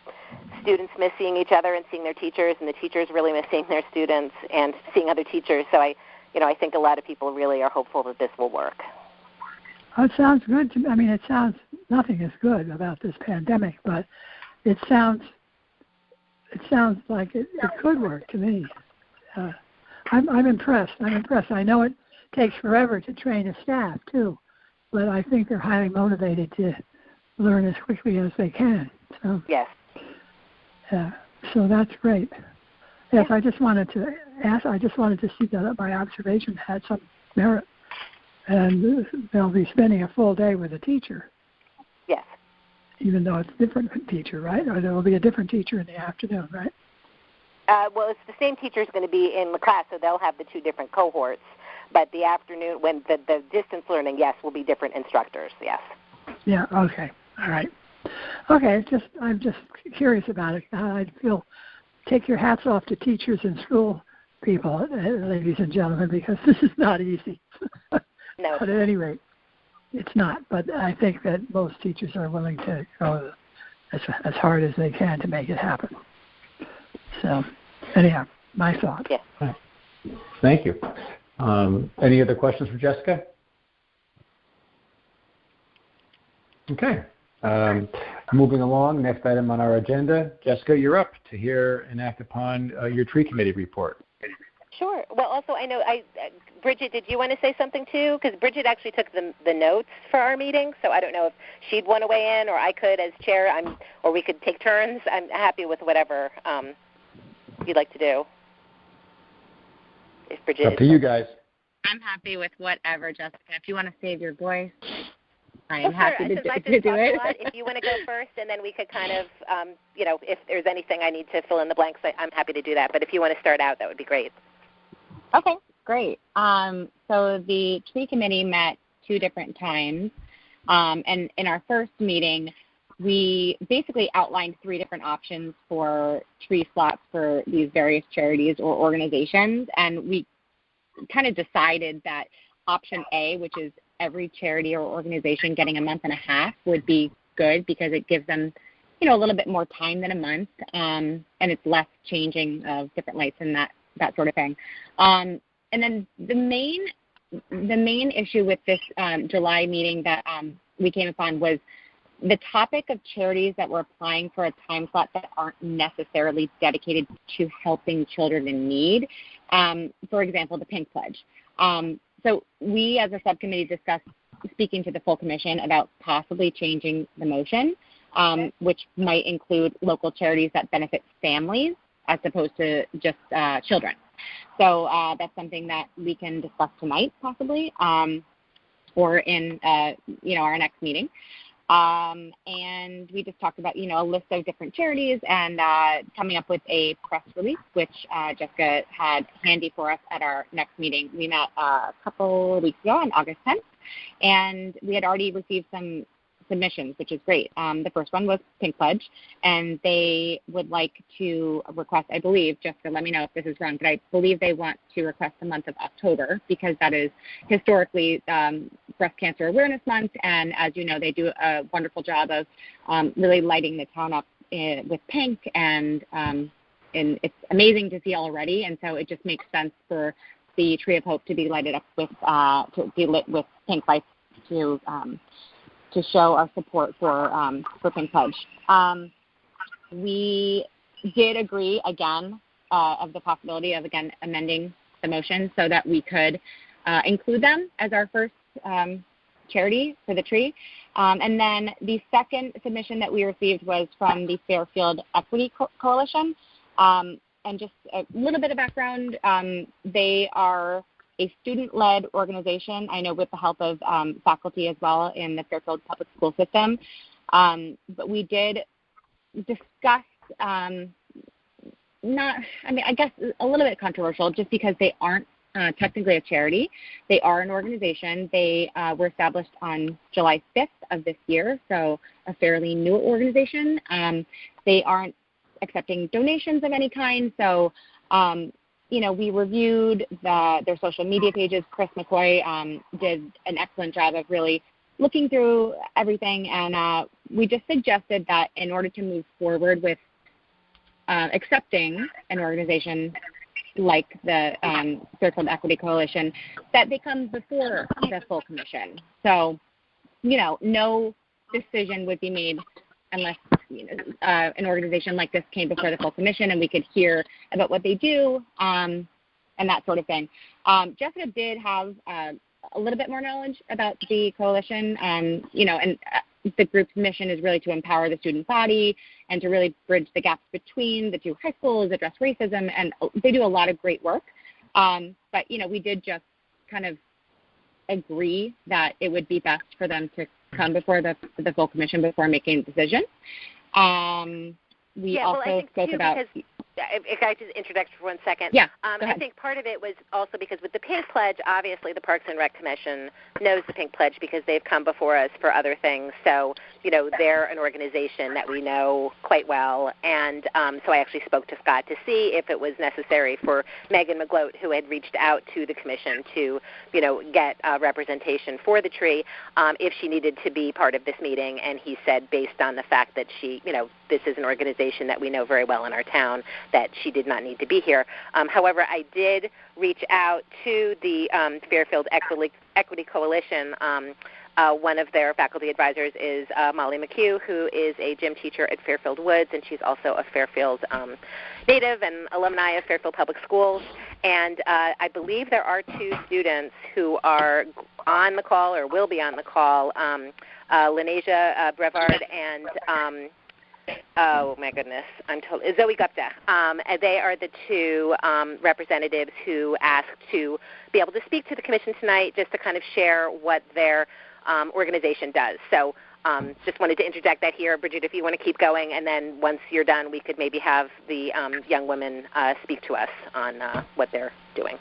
students miss seeing each other and seeing their teachers, and the teachers really miss seeing their students and seeing other teachers. So I think a lot of people really are hopeful that this will work. Oh, it sounds good to me. I mean, it sounds, nothing is good about this pandemic, but it sounds like it could work to me. I'm impressed. I know it takes forever to train a staff too, but I think they're highly motivated to learn as quickly as they can. So yes. So that's great. Yes, I just wanted to see that my observation had some merit. And they'll be spending a full day with a teacher. Yes. Even though it's a different teacher, right? Or there will be a different teacher in the afternoon, right? Well, it's the same teacher is going to be in the class, so they'll have the two different cohorts. But the afternoon, when the distance learning, yes, will be different instructors, yes. Yeah, okay. All right. Okay, I'm just curious about it. I'd feel, take your hats off to teachers and school people, ladies and gentlemen, because this is not easy. No. But at any rate, it's not. But I think that most teachers are willing to go as hard as they can to make it happen. So, anyhow, my thought. Yeah. Thank you. Any other questions for Jessica? Okay. Moving along, next item on our agenda. Jessica, you're up to hear and act upon your tree committee report. Sure. Well, also, I know, Bridget, did you want to say something too? Because Bridget actually took the notes for our meeting, so I don't know if she'd want to weigh in, or I could as chair, or we could take turns. I'm happy with whatever you'd like to do. If Bridget, up to you guys. I'm happy with whatever, Jessica. If you want to save your voice, I am happy to do it. If you want to go first, and then we could kind of, if there's anything I need to fill in the blanks, I'm happy to do that. But if you want to start out, that would be great. Okay, great. So the tree committee met 2 different times, and in our first meeting, we basically outlined 3 different options for tree slots for these various charities or organizations, and we kind of decided that option A, which is every charity or organization getting a month and a half, would be good because it gives them, a little bit more time than a month, and it's less changing of different lights and that sort of thing. And then the main issue with this July meeting that we came upon was the topic of charities that were applying for a time slot that aren't necessarily dedicated to helping children in need. For example, the Pink Pledge. So we as a subcommittee discussed speaking to the full commission about possibly changing the motion, which might include local charities that benefit families as opposed to just children. So that's something that we can discuss tonight possibly or in our next meeting. And we just talked about, a list of different charities and coming up with a press release, which Jessica had handy for us at our next meeting. We met a couple of weeks ago on August 10th, and we had already received some submissions, which is great. The first one was Pink Pledge, and they would like to request, I believe, Jessica, let me know if this is wrong, but I believe they want to request the month of October because that is historically Breast Cancer Awareness Month, and as you know, they do a wonderful job of really lighting the town up with pink, and it's amazing to see already, and so it just makes sense for the Tree of Hope to be lighted up with to be lit with pink lights to show our support for Pink Pledge. We did agree again of the possibility of again amending the motion so that we could include them as our first charity for the tree. And then the second submission that we received was from the Fairfield Equity Coalition. And just a little bit of background, they are a student-led organization, I know with the help of faculty as well in the Fairfield public school system. But we did discuss, I guess a little bit controversial just because they aren't technically a charity. They are an organization. They were established on July 5th of this year, so a fairly new organization. They aren't accepting donations of any kind, so we reviewed their social media pages. Chris McCoy did an excellent job of really looking through everything, and we just suggested that in order to move forward with accepting an organization like the Fairfield Equity Coalition, that they come before the full commission. So, no decision would be made unless an organization like this came before the full commission and we could hear about what they do and that sort of thing. Jessica did have a little bit more knowledge about the coalition, and the group's mission is really to empower the student body and to really bridge the gaps between the two high schools, address racism, and they do a lot of great work. But we did just kind of agree that it would be best for them to come before the full commission before making a decision. We also spoke about... If I just interject for 1 second. Yeah, I think part of it was also because with the Pink Pledge, obviously the Parks and Rec Commission knows the Pink Pledge because they've come before us for other things. So, they're an organization that we know quite well. And so I actually spoke to Scott to see if it was necessary for Megan McGloat, who had reached out to the commission to, get representation for the tree, if she needed to be part of this meeting. And he said based on the fact that she, this is an organization that we know very well in our town, that she did not need to be here. However, I did reach out to the Fairfield Equity Coalition. One of their faculty advisors is Molly McHugh, who is a gym teacher at Fairfield Woods, and she's also a Fairfield native and alumni of Fairfield Public Schools. And I believe there are 2 students who are on the call or will be on the call, Leneza Brevard and oh my goodness, I'm told Zoe Gupta. They are the 2 representatives who asked to be able to speak to the commission tonight, just to kind of share what their organization does. So just wanted to interject that here. Bridget, if you want to keep going, and then once you're done, we could maybe have the young women speak to us on what they're doing.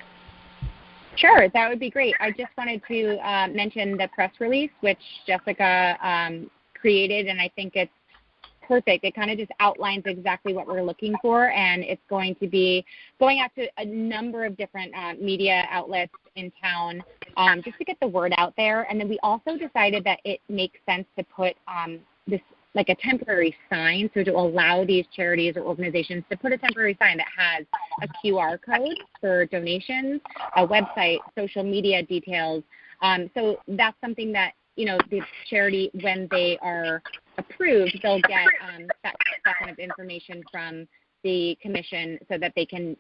Sure, that would be great. I just wanted to mention the press release, which Jessica created, and I think it's perfect. It kind of just outlines exactly what we're looking for, and it's going to be going out to a number of different media outlets in town just to get the word out there. And then we also decided that it makes sense to put this like a temporary sign, so to allow these charities or organizations to put a temporary sign that has a QR code for donations, a website, social media details. So that's something that, the charity, when they are approved, they'll get that kind of information from the commission so that they can,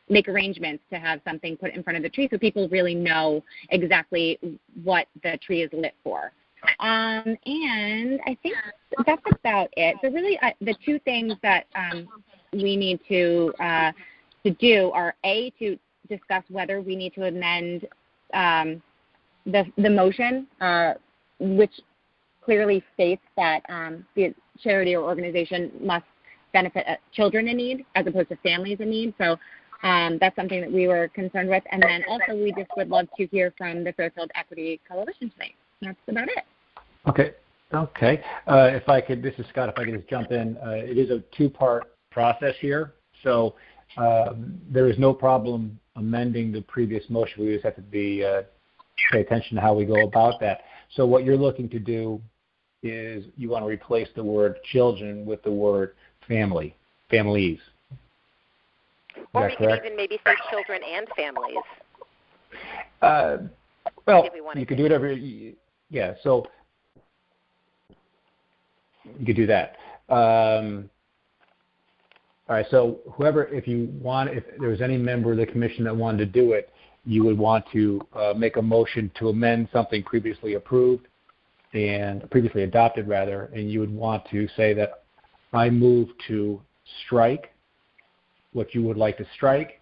make arrangements to have something put in front of the tree so people really know exactly what the tree is lit for. And I think that's about it. So really the 2 things that we need to do are, A, to discuss whether we need to amend the motion, which clearly states that the charity or organization must benefit children in need as opposed to families in need. So that's something that we were concerned with. And then also we just would love to hear from the Fairfield Equity Coalition tonight. That's about it. Okay. If I could, this is Scott, if I could just jump in. It is a 2-part process here. So there is no problem amending the previous motion. We just have to pay attention to how we go about that. So what you're looking to do is you want to replace the word children with the word families. Or we correct? could even maybe say children and families. Well, you could do whatever. Yeah, so you could do that. All right, so if there was any member of the commission that wanted to do it, you would want to make a motion to amend something previously approved and previously adopted, rather, and you would want to say that I move to strike what you would like to strike,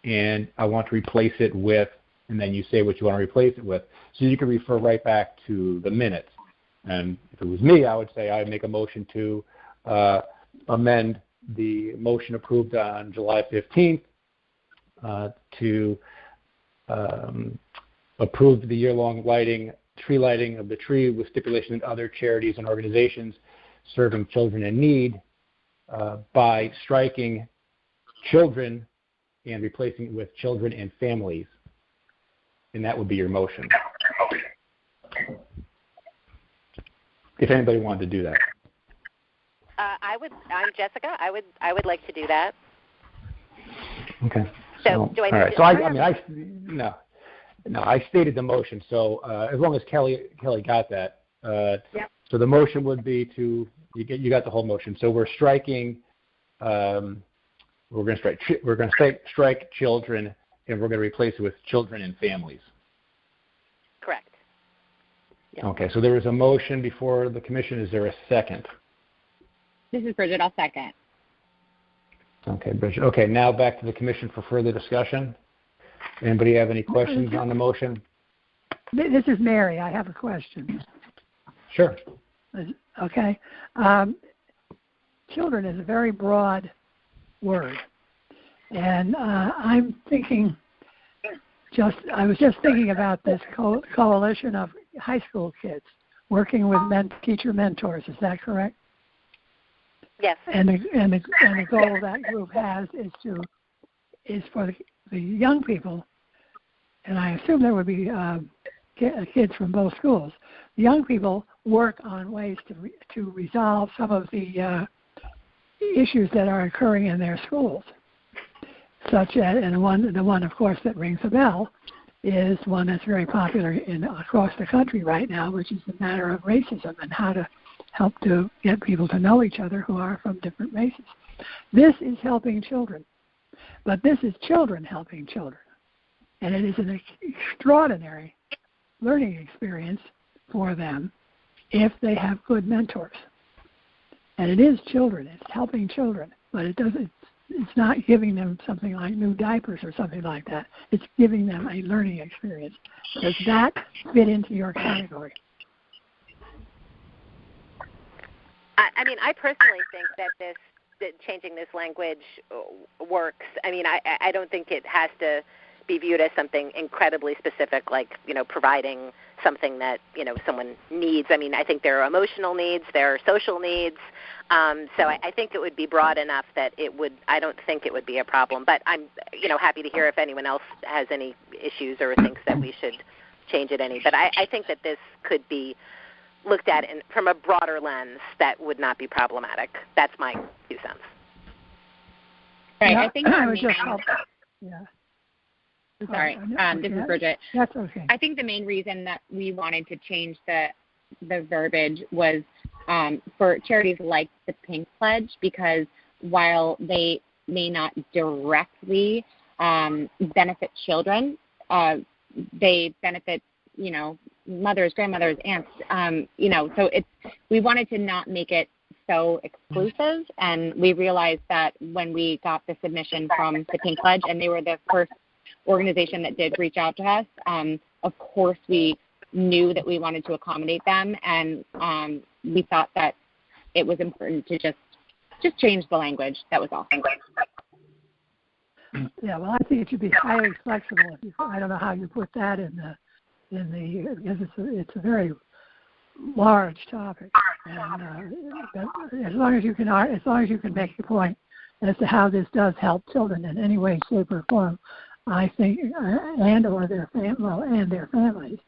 and I want to replace it with, and then you say what you want to replace it with. So you can refer right back to the minutes. And if it was me, I would say I would make a motion to amend the motion approved on July 15th to approve the year-long tree lighting of the tree with stipulation that other charities and organizations serving children in need by striking children and replacing it with children and families. And that would be your motion. If anybody wanted to do that. I'm Jessica. I would like to do that. Okay. So do I need to? I stated the motion. So as long as Kelly got that. Yep. So the motion would be you got the whole motion. So we're striking. We're going to strike children, and we're going to replace it with children and families. Correct. Yep. Okay. So there is a motion before the commission. Is there a second? This is Bridget. I'll second. Okay, Bridget. Okay, now back to the commission for further discussion. Anybody have any questions on the motion? This is Mary. I have a question. Sure. Okay. Children is a very broad word. And I'm thinking, I was just thinking about this coalition of high school kids working with teacher mentors. Is that correct? Yes. And the goal that group has is for the young people, and I assume there would be kids from both schools. The young people work on ways to resolve some of the issues that are occurring in their schools, such as, and the one of course that rings a bell is one that's very popular across the country right now, which is the matter of racism and how to help to get people to know each other who are from different races. This is helping children, but this is children helping children. And it is an extraordinary learning experience for them if they have good mentors. And it is children, it's helping children, but it's not giving them something like new diapers or something like that. It's giving them a learning experience. Does that fit into your category? I personally think that changing this language works. I don't think it has to be viewed as something incredibly specific, like, providing something that, someone needs. I think there are emotional needs, there are social needs. So I think it would be broad enough that I don't think it would be a problem. But I'm, happy to hear if anyone else has any issues or thinks that we should change it any. But I think that this could be looked at from a broader lens that would not be problematic. That's my 2 cents. Right. Yeah, I think I was just Sorry, this is Bridget. That's okay. I think the main reason that we wanted to change the verbiage was for charities like the Pink Pledge, because while they may not directly benefit children, they benefit, mothers, grandmothers, aunts, so we wanted to not make it so exclusive, and we realized that when we got the submission from the Pink Pledge, and they were the first organization that did reach out to us, of course we knew that we wanted to accommodate them, and we thought that it was important to just change the language. That was all. Yeah, well, I think it should be highly flexible. I don't know how you put that because it's a very large topic, and as long as you can make the point as to how this does help children in any way, shape, or form, I think, and their families,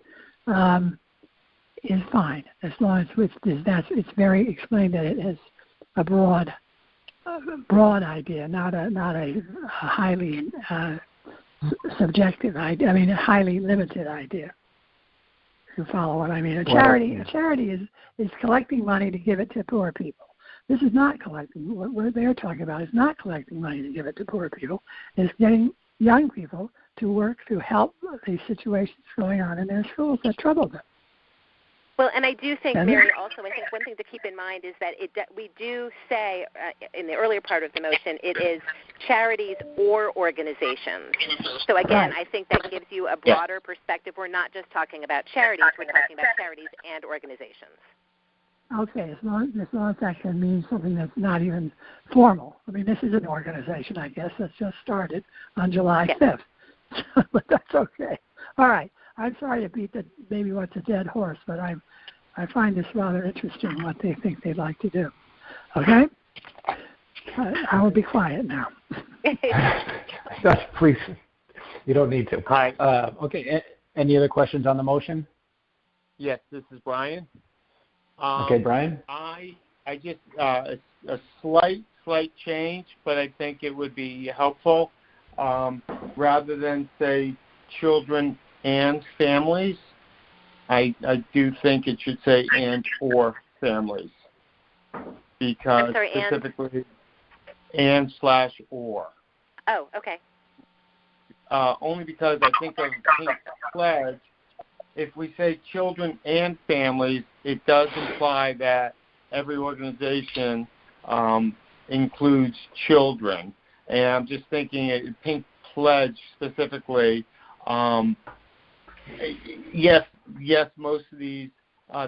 is fine, as long as it's very explained that it has a broad broad idea, not a highly subjective idea. I mean, a highly limited idea. If you follow what I mean, a charity is collecting money to give it to poor people. This is not collecting. What they're talking about is not collecting money to give it to poor people. It's getting young people to work to help the situations going on in their schools that trouble them. Well, and I do think, Mary, also, I think one thing to keep in mind is that we do say in the earlier part of the motion, it is charities or organizations. So, again, I think that gives you a broader perspective. We're not just talking about charities. We're talking about charities and organizations. Okay, as long as that can mean something that's not even formal. I mean, this is an organization, I guess, that's just started on July 5th. But that's okay. All right. I'm sorry to beat maybe what's a dead horse, but I find this rather interesting, what they think they'd like to do. Okay? I will be quiet now. Please, you don't need to. Hi. Okay, any other questions on the motion? Yes, this is Brian. Okay, Brian? I just, a slight change, but I think it would be helpful. Rather than say children and families, I do think it should say and or families, because specifically and/or. Oh, okay. Only because I think of Pink Pledge, if we say children and families, it does imply that every organization includes children. And I'm just thinking, Pink Pledge specifically, yes, most of these,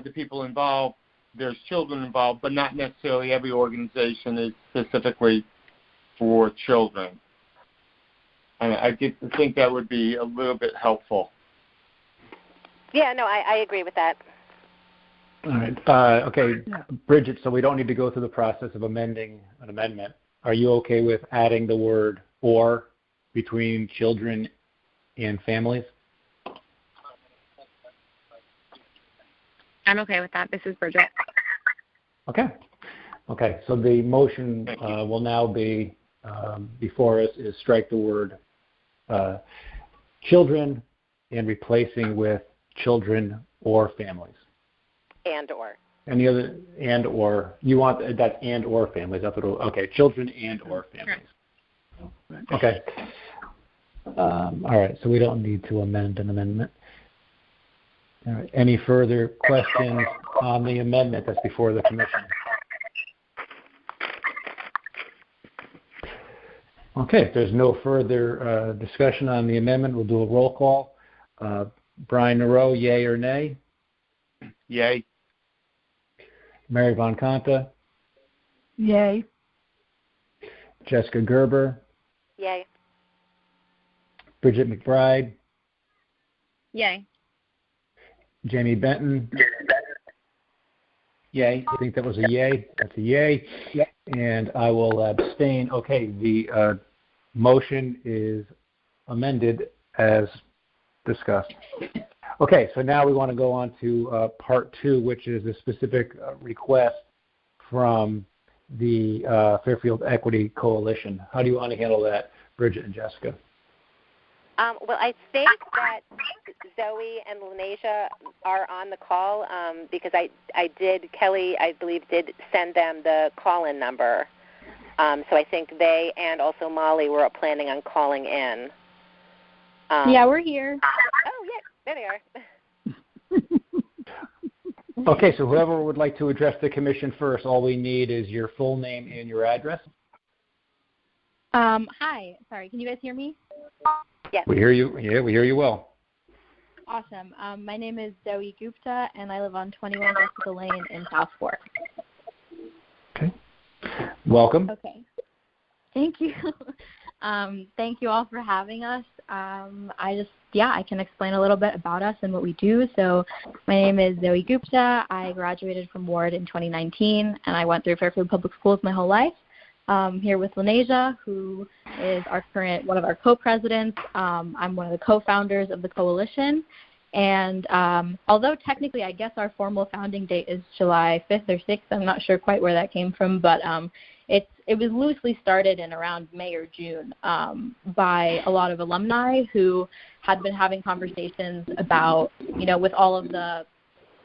the people involved, there's children involved, but not necessarily every organization is specifically for children. And I think that would be a little bit helpful. Yeah, no, I agree with that. All right. Okay, Bridget, so we don't need to go through the process of amending an amendment. Are you okay with adding the word or between children and families? I'm okay with that. This is Bridget. Okay. So the motion will now be before us is strike the word children and replacing with children or families. And or. Any other and or you want that's and or families? That's what. Okay, children and or families. Okay. All right. So we don't need to amend an amendment. All right. Any further questions on the amendment that's before the commission? Okay. If there's no further discussion on the amendment, we'll do a roll call. Brian Nareau, yay or nay? Yay. Mary Von Conta? Yay. Jessica Gerber? Yay. Bridget McBride? Yay. Jamie Benton? Yay. I think that was a yay. That's a yay. Yep. And I will abstain. Okay, the motion is amended as discussed. Okay, so now we want to go on to part two, which is a specific request from the Fairfield Equity Coalition. How do you want to handle that, Bridget and Jessica? Well, I think that Zoe and Leneza are on the call because Kelly, I believe, did send them the call-in number. So I think they and also Molly were planning on calling in. Yeah, we're here. Oh, yeah, there they are. Okay, so whoever would like to address the commission first, all we need is your full name and your address. Hi. Sorry, can you guys hear me? Yes. We hear you. Yeah, we hear you well. Awesome. My name is Zoe Gupta, and I live on 21 Jessica Lane in South Fork. Okay. Welcome. Okay. Thank you. Thank you all for having us. I can explain a little bit about us and what we do. So my name is Zoe Gupta. I graduated from Ward in 2019, and I went through Fairfield Public Schools my whole life. Here with Leneza, who is one of our co-presidents. I'm one of the co-founders of the coalition. And although technically I guess our formal founding date is July 5th or 6th, I'm not sure quite where that came from, but it's it was loosely started in around May or June by a lot of alumni who had been having conversations about, with all of the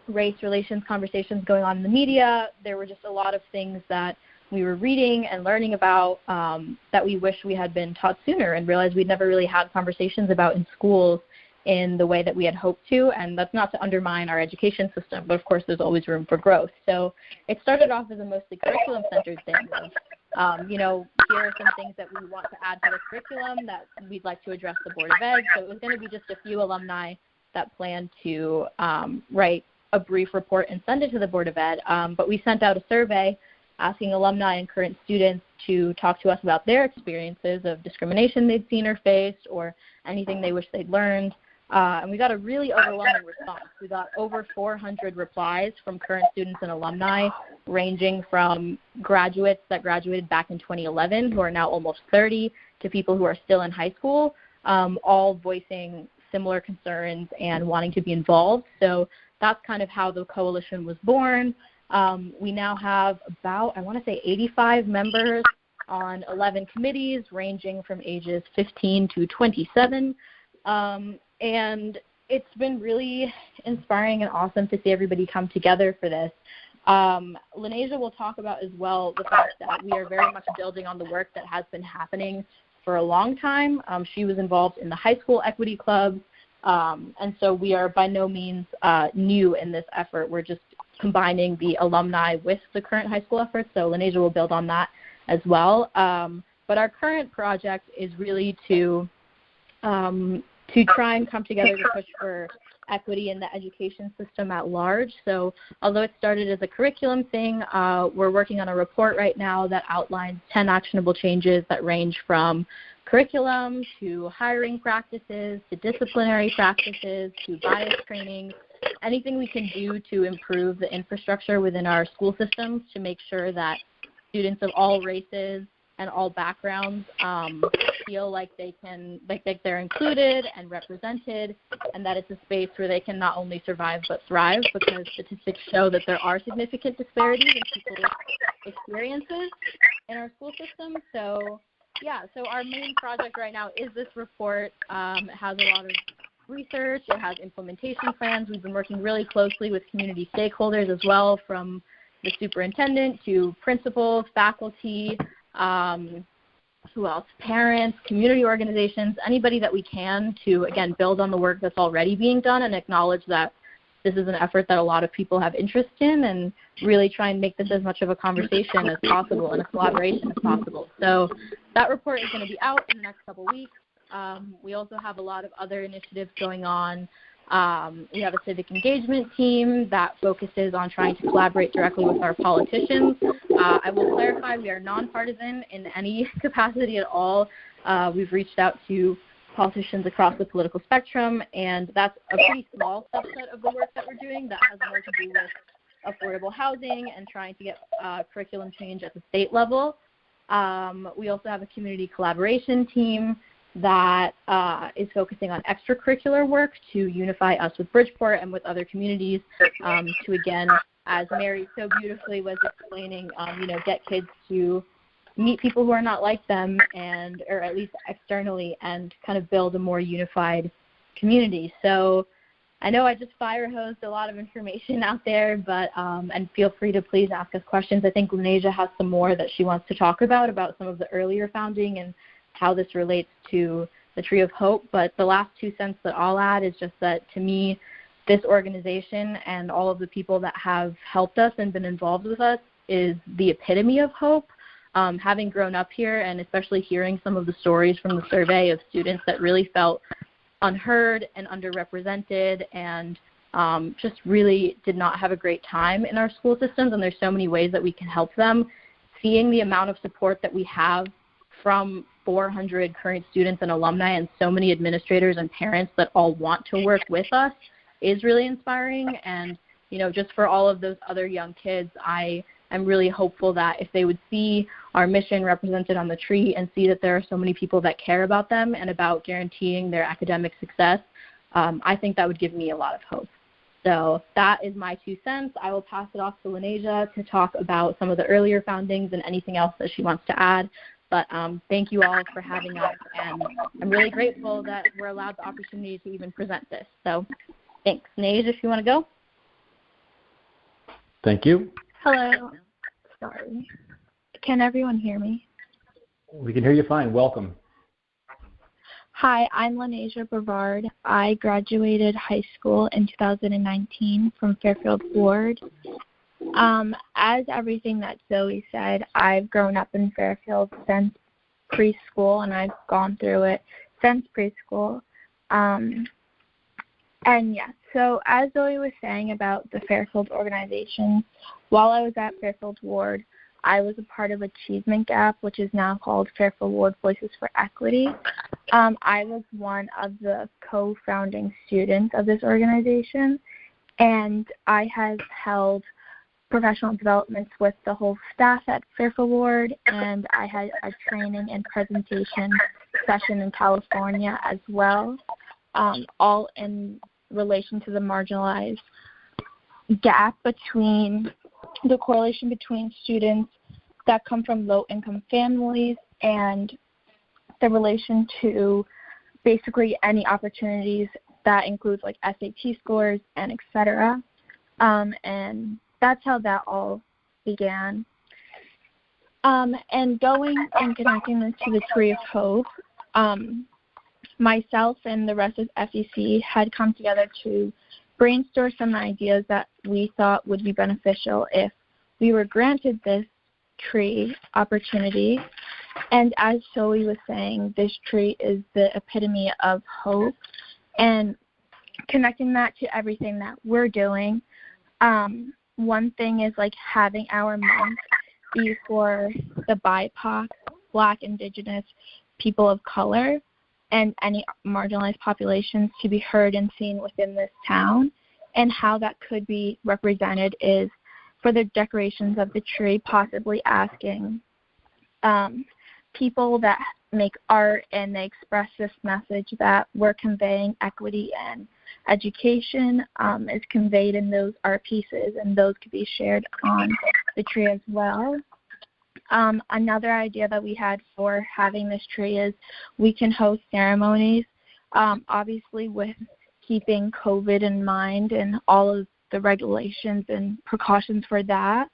race relations conversations going on in the media, there were just a lot of things that we were reading and learning about that we wish we had been taught sooner, and realized we'd never really had conversations about in schools in the way that we had hoped to. And that's not to undermine our education system, but of course there's always room for growth. So it started off as a mostly curriculum-centered thing of, here are some things that we want to add to the curriculum that we'd like to address the Board of Ed. So it was going to be just a few alumni that planned to write a brief report and send it to the Board of Ed. But we sent out a survey asking alumni and current students to talk to us about their experiences of discrimination they'd seen or faced, or anything they wish they'd learned. And we got a really overwhelming response. We got over 400 replies from current students and alumni, ranging from graduates that graduated back in 2011, who are now almost 30, to people who are still in high school, all voicing similar concerns and wanting to be involved. So that's kind of how the coalition was born. We now have about, I want to say, 85 members on 11 committees, ranging from ages 15 to 27. And it's been really inspiring and awesome to see everybody come together for this. Leneza will talk about as well the fact that we are very much building on the work that has been happening for a long time. She was involved in the high school equity clubs, and so we are by no means new in this effort. We're just combining the alumni with the current high school efforts, so Leneza will build on that as well. But our current project is really to try and come together to push for equity in the education system at large. So although it started as a curriculum thing, we're working on a report right now that outlines 10 actionable changes that range from curriculum to hiring practices to disciplinary practices to bias training, anything we can do to improve the infrastructure within our school systems to make sure that students of all races and all backgrounds feel like they're included and represented, and that it's a space where they can not only survive but thrive, because statistics show that there are significant disparities in people's experiences in our school system. So our main project right now is this report. It has a lot of research, it has implementation plans. We've been working really closely with community stakeholders as well, from the superintendent to principals, faculty, who else? Parents, community organizations, anybody that we can to, again, build on the work that's already being done and acknowledge that this is an effort that a lot of people have interest in, and really try and make this as much of a conversation as possible and a collaboration as possible. So that report is going to be out in the next couple weeks. We also have a lot of other initiatives going on. We have a civic engagement team that focuses on trying to collaborate directly with our politicians. I will clarify, we are nonpartisan in any capacity at all. We've reached out to politicians across the political spectrum, and that's a pretty small subset of the work that we're doing that has more to do with affordable housing and trying to get curriculum change at the state level. We also have a community collaboration team that is focusing on extracurricular work to unify us with Bridgeport and with other communities to, again, as Mary so beautifully was explaining, get kids to meet people who are not like them, or at least externally, and kind of build a more unified community. So I know I just fire hosed a lot of information out there, but and feel free to please ask us questions. I think Leneza has some more that she wants to talk about some of the earlier founding and how this relates to the Tree of Hope. But the last 2 cents that I'll add is just that, to me, this organization and all of the people that have helped us and been involved with us is the epitome of hope. Having grown up here, and especially hearing some of the stories from the survey of students that really felt unheard and underrepresented and just really did not have a great time in our school systems, and there's so many ways that we can help them. Seeing the amount of support that we have from 400 current students and alumni and so many administrators and parents that all want to work with us is really inspiring. And, just for all of those other young kids, I am really hopeful that if they would see our mission represented on the tree and see that there are so many people that care about them and about guaranteeing their academic success, I think that would give me a lot of hope. So that is my 2 cents. I will pass it off to Leneza to talk about some of the earlier foundings and anything else that she wants to add. But thank you all for having us, and I'm really grateful that we're allowed the opportunity to even present this. So thanks. Neige, if you want to go. Thank you. Hello. Sorry. Can everyone hear me? We can hear you fine. Welcome. Hi, I'm Leneza Brevard. I graduated high school in 2019 from Fairfield Ward. As everything that Zoe said, I've grown up in Fairfield since preschool, and I've gone through it since preschool. And yeah, so as Zoe was saying about the Fairfield organization, while I was at Fairfield Ward, I was a part of Achievement Gap, which is now called Fairfield Ward Voices for Equity. I was one of the co-founding students of this organization, and I have held professional developments with the whole staff at Fairfield Ward, and I had a training and presentation session in California as well, all in relation to the marginalized gap between the correlation between students that come from low-income families and the relation to basically any opportunities that includes like SAT scores and et cetera. And that's how that all began. And going and connecting this to the Tree of Hope, myself and the rest of FEC had come together to brainstorm some ideas that we thought would be beneficial if we were granted this tree opportunity. And as Zoe was saying, this tree is the epitome of hope. And connecting that to everything that we're doing, one thing is like having our month be for the BIPOC, Black, Indigenous, people of color, and any marginalized populations to be heard and seen within this town. And how that could be represented is for the decorations of the tree, possibly asking people that make art and they express this message that we're conveying equity and education is conveyed in those art pieces, and those could be shared on the tree as well. Another idea that we had for having this tree is we can host ceremonies, obviously with keeping COVID in mind and all of the regulations and precautions for that.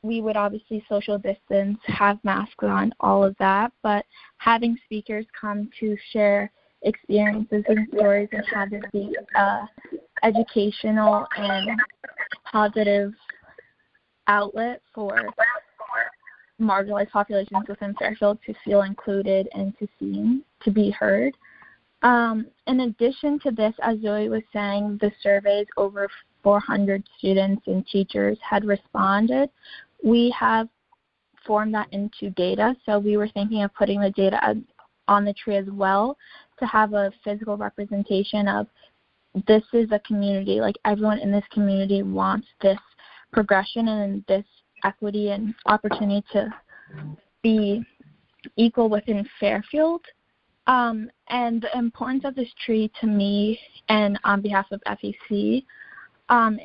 We would obviously social distance, have masks on, all of that, but having speakers come to share experiences and stories and have this be educational and positive outlet for marginalized populations within Fairfield to feel included and to be heard. In addition to this, as Zoe was saying, the surveys, over 400 students and teachers had responded. We have formed that into data, so we were thinking of putting the data on the tree as well to have a physical representation of this is a community, like everyone in this community wants this progression and this equity and opportunity to be equal within Fairfield. And the importance of this tree to me and on behalf of FEC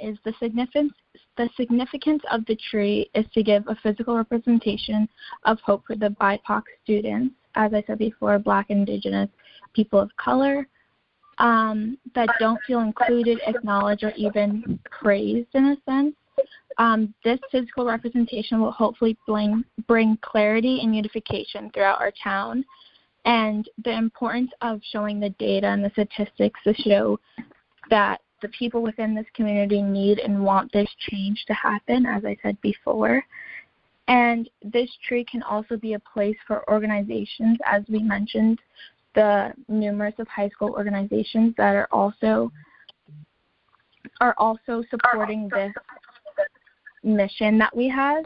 is the significance of the tree is to give a physical representation of hope for the BIPOC students, as I said before, Black, Indigenous, people of color, that don't feel included, acknowledged, or even praised in a sense. This physical representation will hopefully bring clarity and unification throughout our town. And the importance of showing the data and the statistics to show that the people within this community need and want this change to happen, as I said before. And this tree can also be a place for organizations, as we mentioned, the numerous of high school organizations that are also supporting this mission that we have.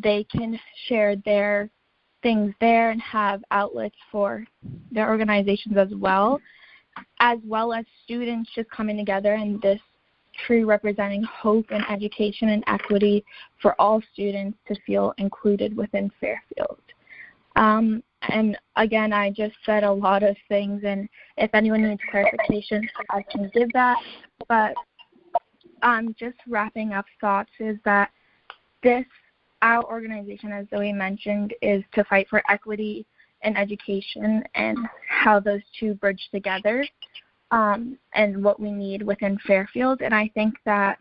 They can share their things there and have outlets for their organizations as well as students just coming together and this tree representing hope and education and equity for all students to feel included within Fairfield. And And again, I just said a lot of things, and if anyone needs clarification, I can give that. But just wrapping up thoughts is that our organization, as Zoe mentioned, is to fight for equity in education and how those two bridge together, and what we need within Fairfield. And I think that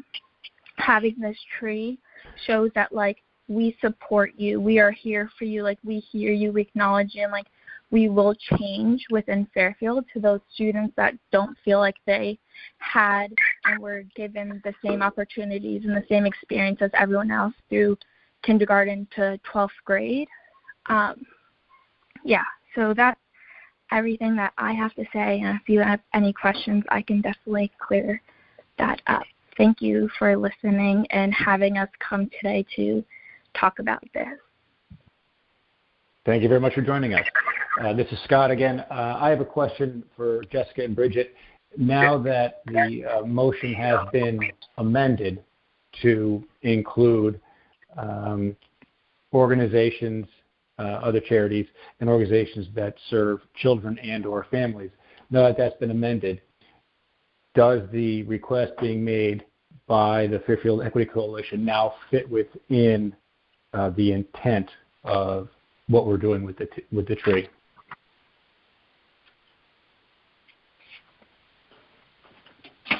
having this tree shows that, like, we support you. We are here for you. Like, we hear you, we acknowledge you, and, like, we will change within Fairfield to those students that don't feel like they had and were given the same opportunities and the same experience as everyone else through kindergarten to 12th grade. So that's everything that I have to say. And if you have any questions, I can definitely clear that up. Thank you for listening and having us come today to talk about this. Thank you very much for joining us. This is Scott again. I have a question for Jessica and Bridget. Now that the motion has been amended to include organizations, other charities, and organizations that serve children and or families, now that that's been amended, does the request being made by the Fairfield Equity Coalition now fit within the intent of what we're doing with the tree?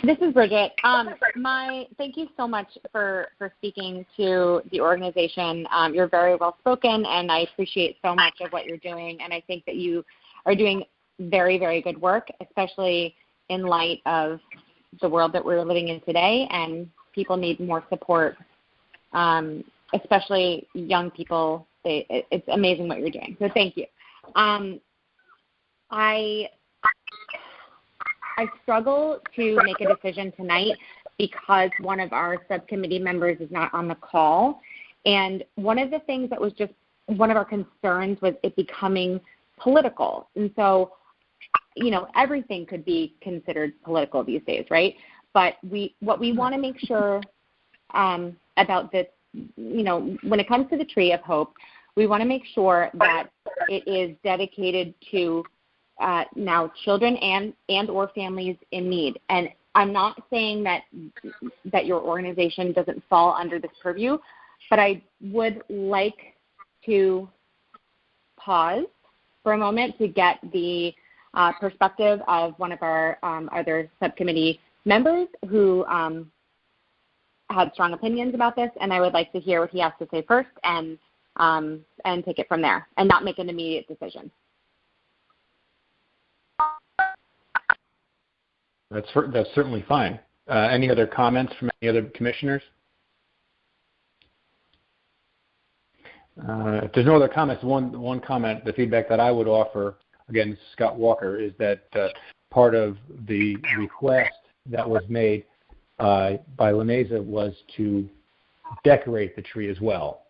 This is Bridget. Thank you so much for speaking to the organization. You're very well spoken, and I appreciate so much of what you're doing. And I think that you are doing very, very good work, especially in light of the world that we're living in today. And people need more support, especially young people. It's amazing what you're doing. So thank you. I struggle to make a decision tonight because one of our subcommittee members is not on the call. And one of the things that was just one of our concerns was it becoming political. And so, everything could be considered political these days, right? But what we want to make sure about this, when it comes to the Tree of Hope, we want to make sure that it is dedicated to now children and or families in need. And I'm not saying that your organization doesn't fall under this purview, but I would like to pause for a moment to get the perspective of one of our other subcommittee members who had strong opinions about this, and I would like to hear what he has to say first and take it from there and not make an immediate decision. That's certainly fine. Any other comments from any other commissioners? If there's no other comments, one comment, the feedback that I would offer, again, this is Scott Walker, is that part of the request that was made by Leneza was to decorate the tree as well.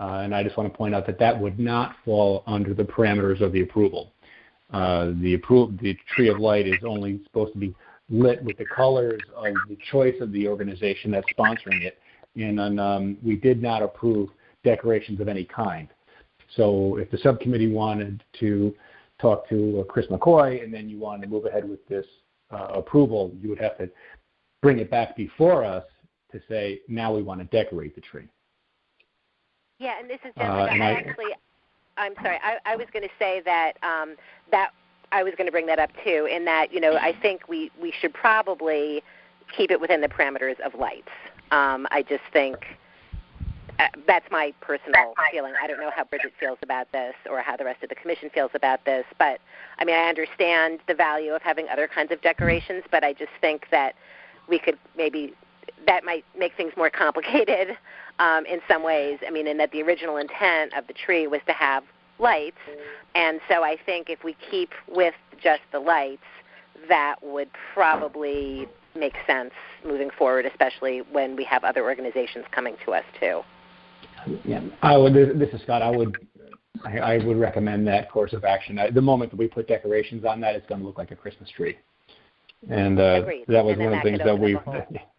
And I just want to point out that would not fall under the parameters of the approval. The Tree of Light is only supposed to be lit with the colors of the choice of the organization that's sponsoring it. And we did not approve decorations of any kind. So if the subcommittee wanted to talk to Chris McCoy and then you wanted to move ahead with this approval, you would have to bring it back before us to say, now we want to decorate the tree. Yeah, and this is Jessica. I'm sorry. I was going to say that that I was going to bring that up too. In that, I think we should probably keep it within the parameters of lights. I just think that's my personal feeling. I don't know how Bridget feels about this or how the rest of the commission feels about this, but I understand the value of having other kinds of decorations, but I just think that we could that might make things more complicated in some ways. In that the original intent of the tree was to have lights, and so I think if we keep with just the lights, that would probably make sense moving forward, especially when we have other organizations coming to us too. Yeah, this is Scott. I would recommend that course of action. The moment that we put decorations on that, it's going to look like a Christmas tree. And that was one of the things that we.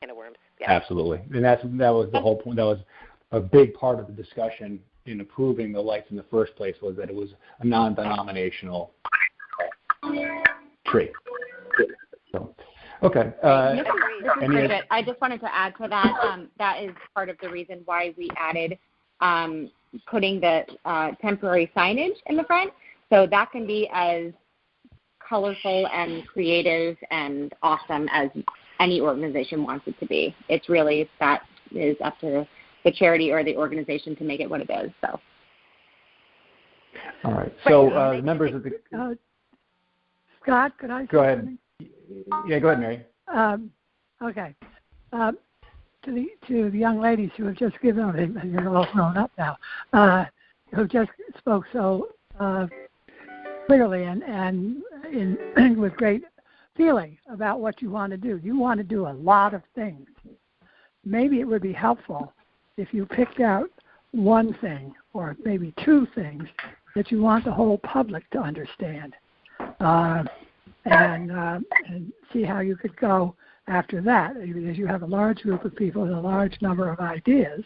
Can of worms. Yeah. Absolutely, and that was the whole point. That was a big part of the discussion in approving the lights in the first place was that it was a non-denominational tree. So, okay. This is Bridget. I just wanted to add to that. That is part of the reason why we added putting the temporary signage in the front. So that can be as colorful and creative and awesome as any organization wants it to be. It's really, that is up to the charity or the organization to make it what it is. So. All right. So members of the... Scott, could I say Go ahead. something? Yeah, go ahead, Mary. Okay. To the young ladies who have just given, and you're all grown up now, who just spoke so clearly and with great feeling about what you want to do. You want to do a lot of things. Maybe it would be helpful if you picked out one thing or maybe two things that you want the whole public to understand, and see how you could go after that, because you have a large group of people and a large number of ideas,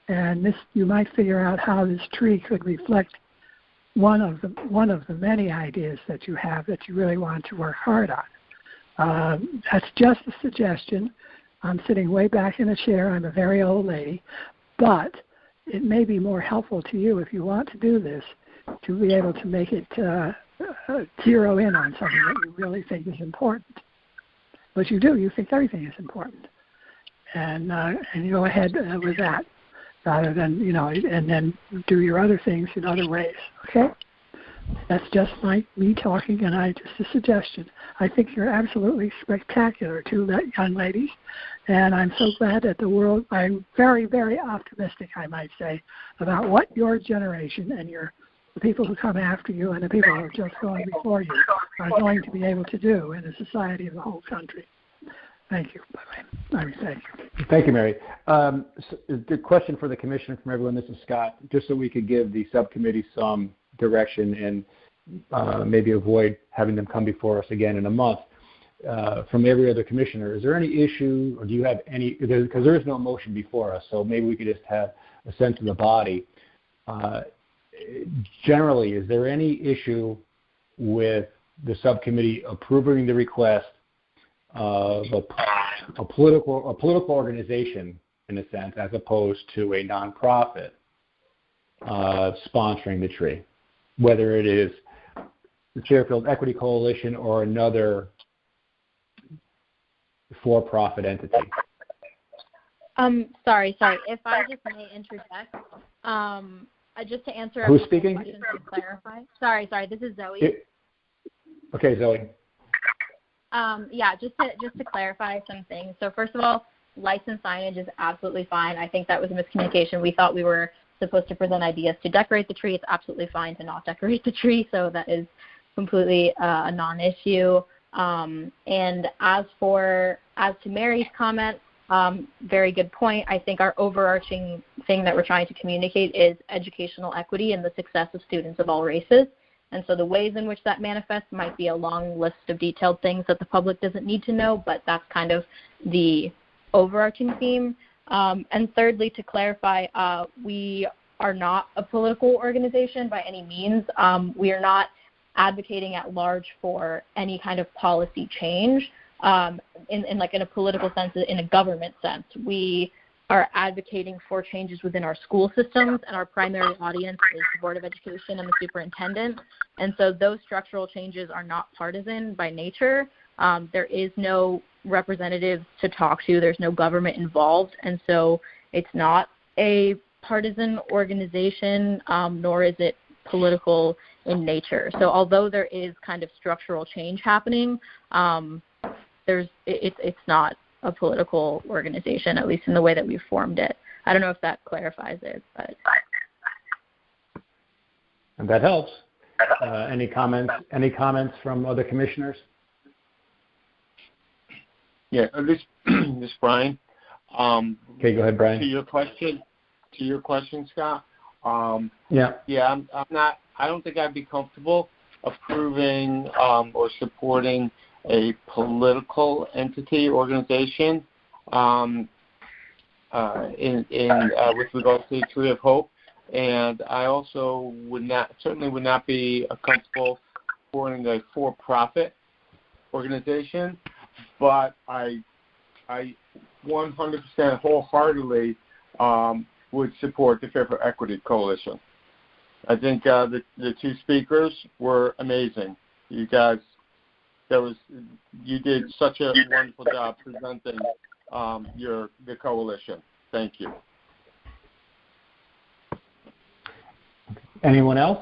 and this, you might figure out how this tree could reflect one of the many ideas that you have that you really want to work hard on. That's just a suggestion. I'm sitting way back in a chair. I'm a very old lady, but it may be more helpful to you if you want to do this to be able to make it zero in on something that you really think is important. But you do. You think everything is important, and you go ahead with that, rather than and then do your other things in other ways. Okay, that's just like me talking, and just a suggestion. I think you're absolutely spectacular, two young ladies, and I'm so glad that the world. I'm very, very optimistic, I might say, about what your generation and the people who come after you and the people who are just going before you are going to be able to do in the society of the whole country. Thank you. Bye-bye. Thank you. Thank you, Mary. So the question for the Commissioner from everyone, this is Scott, just so we could give the subcommittee some direction and maybe avoid having them come before us again in a month. From every other commissioner, is there any issue, or do you have any, because there is no motion before us, so maybe we could just have a sense of the body. Generally, is there any issue with the subcommittee approving the request of a political organization, in a sense, as opposed to a nonprofit sponsoring the tree, whether it is the Fairfield Equity Coalition or another for-profit entity? Sorry. If I just may interject, just to answer who's speaking? Questions to clarify. Sorry. This is Zoe. Okay, Zoe. Just to clarify some things. So first of all, license signage is absolutely fine. I think that was a miscommunication. We thought we were supposed to present ideas to decorate the tree. It's absolutely fine to not decorate the tree, so that is completely a non-issue. And as to Mary's comment, very good point. I think our overarching thing that we're trying to communicate is educational equity and the success of students of all races. And so the ways in which that manifests might be a long list of detailed things that the public doesn't need to know, but that's kind of the overarching theme. And thirdly, to clarify, we are not a political organization by any means. We are not advocating at large for any kind of policy change in a political sense, in a government sense. We are advocating for changes within our school systems, and our primary audience is the Board of Education and the superintendent. And so those structural changes are not partisan by nature. There is no representatives to talk to. There's no government involved. And so it's not a partisan organization, nor is it political in nature. So although there is kind of structural change happening, it's not a political organization, at least in the way that we've formed it. I don't know if that clarifies it, but. And that helps. Any comments from other commissioners? Yeah, this is Brian. Okay, go ahead, Brian. To your question, Scott. I don't think I'd be comfortable approving or supporting a political entity organization with regards to the Tree of Hope. and I also would not be comfortable supporting a for-profit organization, but I 100% wholeheartedly would support the Fairfield Equity Coalition. I think the two speakers were amazing. You guys, you did such a wonderful job presenting the coalition. Thank you. Anyone else?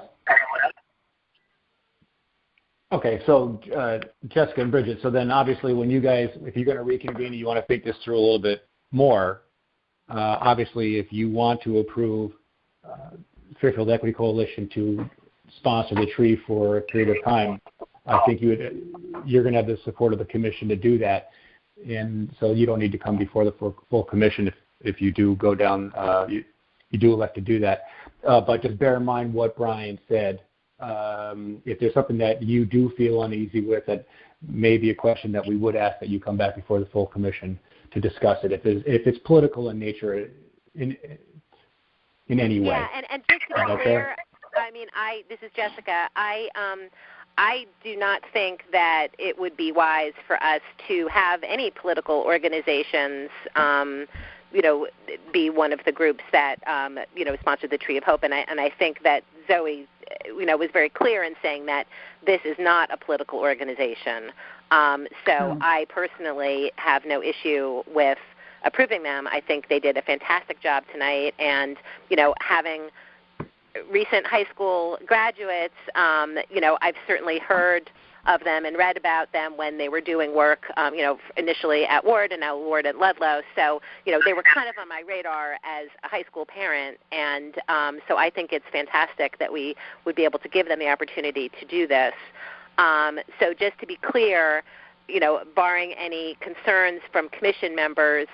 Okay, so Jessica and Bridget, so then obviously when you guys, if you're going to reconvene and you want to think this through a little bit more, obviously if you want to approve Fairfield Equity Coalition to sponsor the tree for a period of time, I think you're going to have the support of the commission to do that. And so you don't need to come before the full commission if you do go down, you do elect to do that. But just bear in mind what Brian said. If there's something that you do feel uneasy with, that may be a question that we would ask that you come back before the full commission to discuss it. If it's political in nature in any way. Yeah, and just to be clear, I mean, this is Jessica. I do not think that it would be wise for us to have any political organizations be one of the groups that, sponsored the Tree of Hope. And I think that Zoe, was very clear in saying that this is not a political organization. So I personally have no issue with approving them. I think they did a fantastic job tonight. And, having recent high school graduates, I've certainly heard of them and read about them when they were doing work, initially at Ward and now Ward at Ludlow. So, they were kind of on my radar as a high school parent. And so I think it's fantastic that we would be able to give them the opportunity to do this. So just to be clear, barring any concerns from commission members,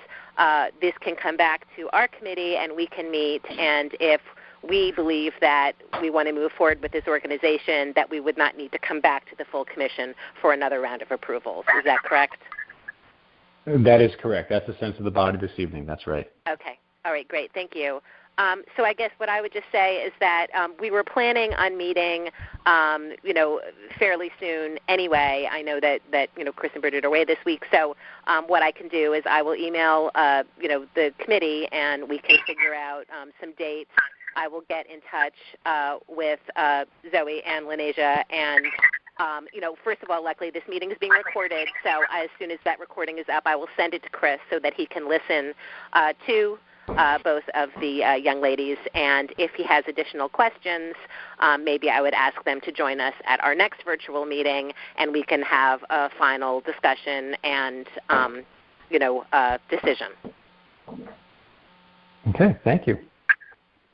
this can come back to our committee and we can meet. And if we believe that we want to move forward with this organization, that we would not need to come back to the full commission for another round of approvals. Is that correct? That is correct. That's the sense of the body this evening. That's right. Okay. All right, great. Thank you. So I guess what I would just say is that we were planning on meeting, fairly soon anyway. I know that Chris and Bridget are away this week. So what I can do is I will email, the committee and we can figure out some dates. I will get in touch with Zoe and Leneza. And, first of all, luckily this meeting is being recorded. So as soon as that recording is up, I will send it to Chris so that he can listen to both of the young ladies. And if he has additional questions, maybe I would ask them to join us at our next virtual meeting, and we can have a final discussion and, decision. Okay, thank you.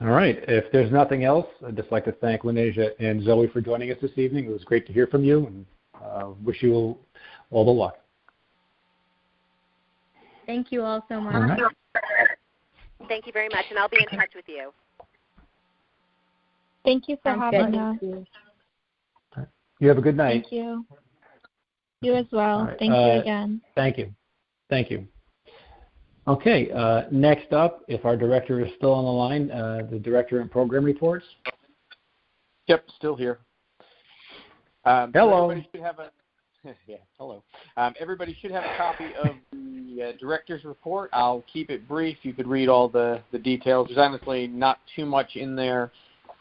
All right. If there's nothing else, I'd just like to thank Leneza and Zoe for joining us this evening. It was great to hear from you, and wish you all the luck. Thank you all so much. All right. Thank you very much, and I'll be in touch with you. Thank you for having us. You have a good night. Thank you. You as well. Right. Thank you again. Thank you. Thank you. Okay, next up, if our director is still on the line, the director and program reports. Yep, still here. Hello. Everybody should have hello. Everybody should have a copy of the director's report. I'll keep it brief. You could read all the details. There's honestly not too much in there.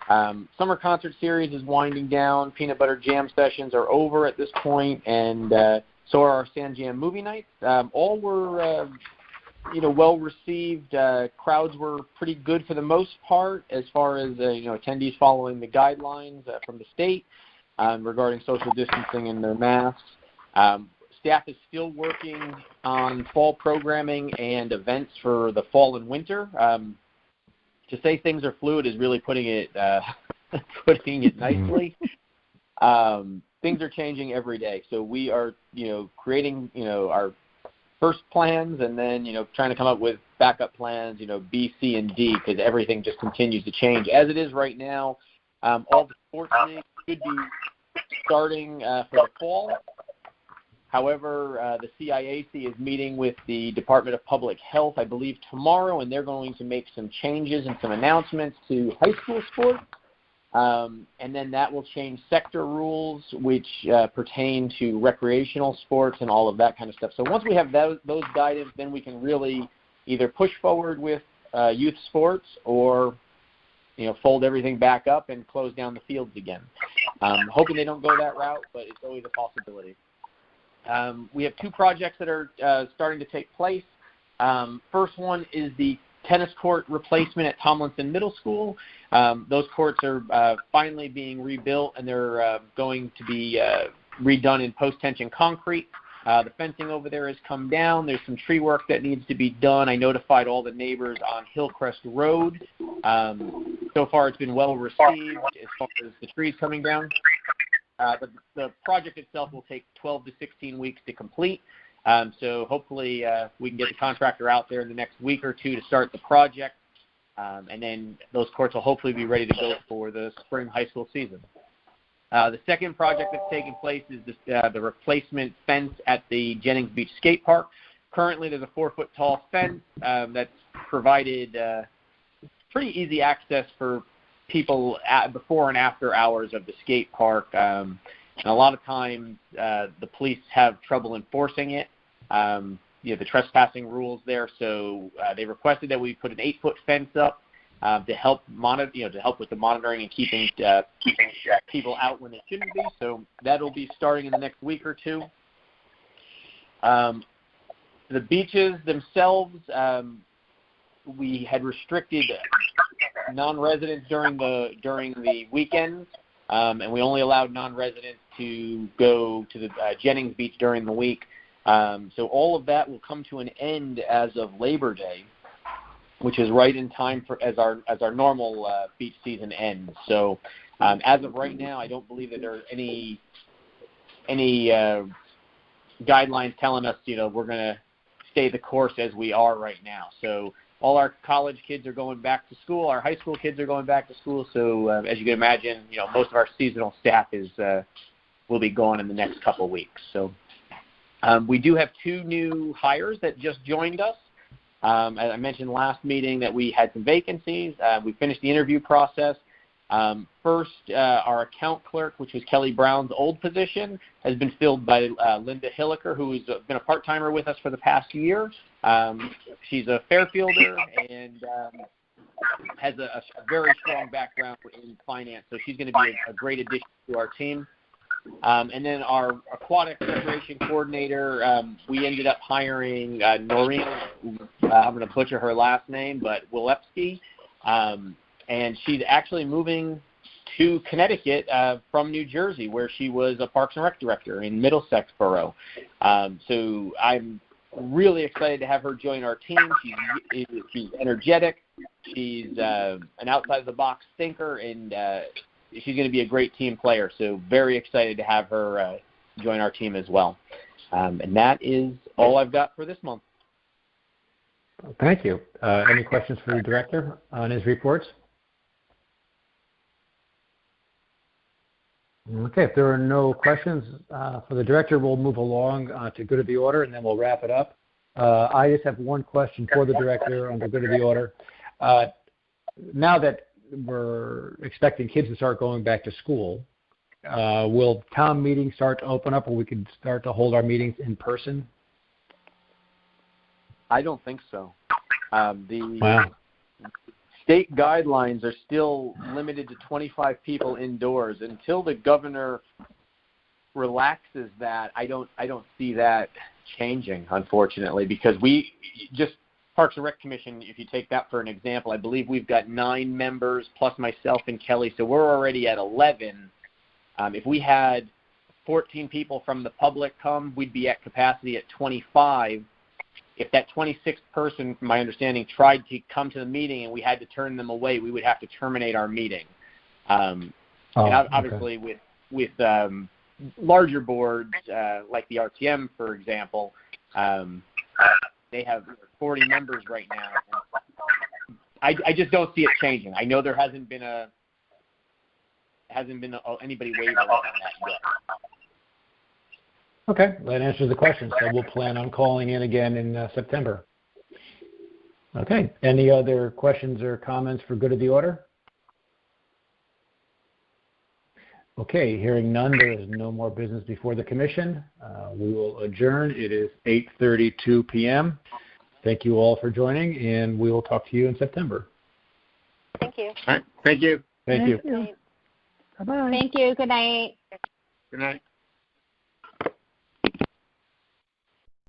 Summer concert series is winding down. Peanut Butter Jam sessions are over at this point, and so are our Sand Jam movie nights. All were well received. Crowds were pretty good for the most part as far as attendees following the guidelines from the state regarding social distancing and their masks. Staff is still working on fall programming and events for the fall and winter. To say things are fluid is really putting it nicely. Things are changing every day, so we are creating our first plans and then trying to come up with backup plans, B, C, and D, because everything just continues to change. As it is right now, all the sports leagues should be starting for the fall. However, the CIAC is meeting with the Department of Public Health, I believe, tomorrow, and they're going to make some changes and some announcements to high school sports. And then that will change sector rules, which pertain to recreational sports and all of that kind of stuff. So once we have those guidance, then we can really either push forward with youth sports or, fold everything back up and close down the fields again. Hoping they don't go that route, but it's always a possibility. We have two projects that are starting to take place. First one is the tennis court replacement at Tomlinson Middle School. Those courts are finally being rebuilt, and they're going to be redone in post-tension concrete. The fencing over there has come down. There's some tree work that needs to be done. I notified all the neighbors on Hillcrest Road. So far, it's been well received as far as the trees coming down. But the project itself will take 12 to 16 weeks to complete. So hopefully we can get the contractor out there in the next week or two to start the project. And then those courts will hopefully be ready to go for the spring high school season. The second project that's taking place is the replacement fence at the Jennings Beach Skate Park. Currently, there's a 4-foot tall fence that's provided pretty easy access for people before and after hours of the skate park. And a lot of times the police have trouble enforcing it. The trespassing rules there. So they requested that we put an 8-foot fence up to help to help with the monitoring and keeping people out when they shouldn't be. So that'll be starting in the next week or two. The beaches themselves, we had restricted non-residents during the weekends, and we only allowed non-residents to go to the Jennings Beach during the week. So all of that will come to an end as of Labor Day, which is right in time as our normal beach season ends. So as of right now, I don't believe that there are any guidelines telling us we're going to stay the course as we are right now. So all our college kids are going back to school. Our high school kids are going back to school. So as you can imagine, most of our seasonal staff will be gone in the next couple of weeks. So we do have 2 new hires that just joined us. As I mentioned last meeting that we had some vacancies. We finished the interview process. First, our account clerk, which was Kelly Brown's old position, has been filled by Linda Hilliker, who has been a part-timer with us for the past year. She's a Fairfielder and has a very strong background in finance, so she's going to be a great addition to our team. And then our aquatic recreation coordinator, we ended up hiring Noreen, I'm going to butcher her last name, but Wilepski. And she's actually moving to Connecticut from New Jersey, where she was a Parks and Rec director in Middlesex Borough. So I'm really excited to have her join our team. She's energetic. She's an outside-the-box thinker, and she's going to be a great team player. So very excited to have her join our team as well. And that is all I've got for this month. Thank you. Any questions for the director on his reports? Okay, if there are no questions for the director, we'll move along to good of the order, and then we'll wrap it up. I just have one question for the director on the good of the order. Now that we're expecting kids to start going back to school, will town meetings start to open up, or we can start to hold our meetings in person? I don't think so. The state guidelines are still limited to 25 people indoors. Until the governor relaxes that, I don't see that changing, unfortunately, because we just Parks and Rec Commission, if you take that for an example, I believe we've got 9 members plus myself and Kelly, so we're already at 11. If we had 14 people from the public come, we'd be at capacity at 25. If that 26th person, from my understanding, tried to come to the meeting and we had to turn them away, we would have to terminate our meeting. And obviously with larger boards like the RTM, for example, they have 40 members right now. I just don't see it changing. I know there hasn't been anybody waver on that yet. Okay, that answers the question. So we'll plan on calling in again in September. Okay, any other questions or comments for good of the order? Okay, hearing none, there is no more business before the commission. We will adjourn. It is 8:32 p.m. Thank you all for joining, and we will talk to you in September. Thank you. All right. Thank you. Thank you. Bye-bye. Thank you. Good night. Good night.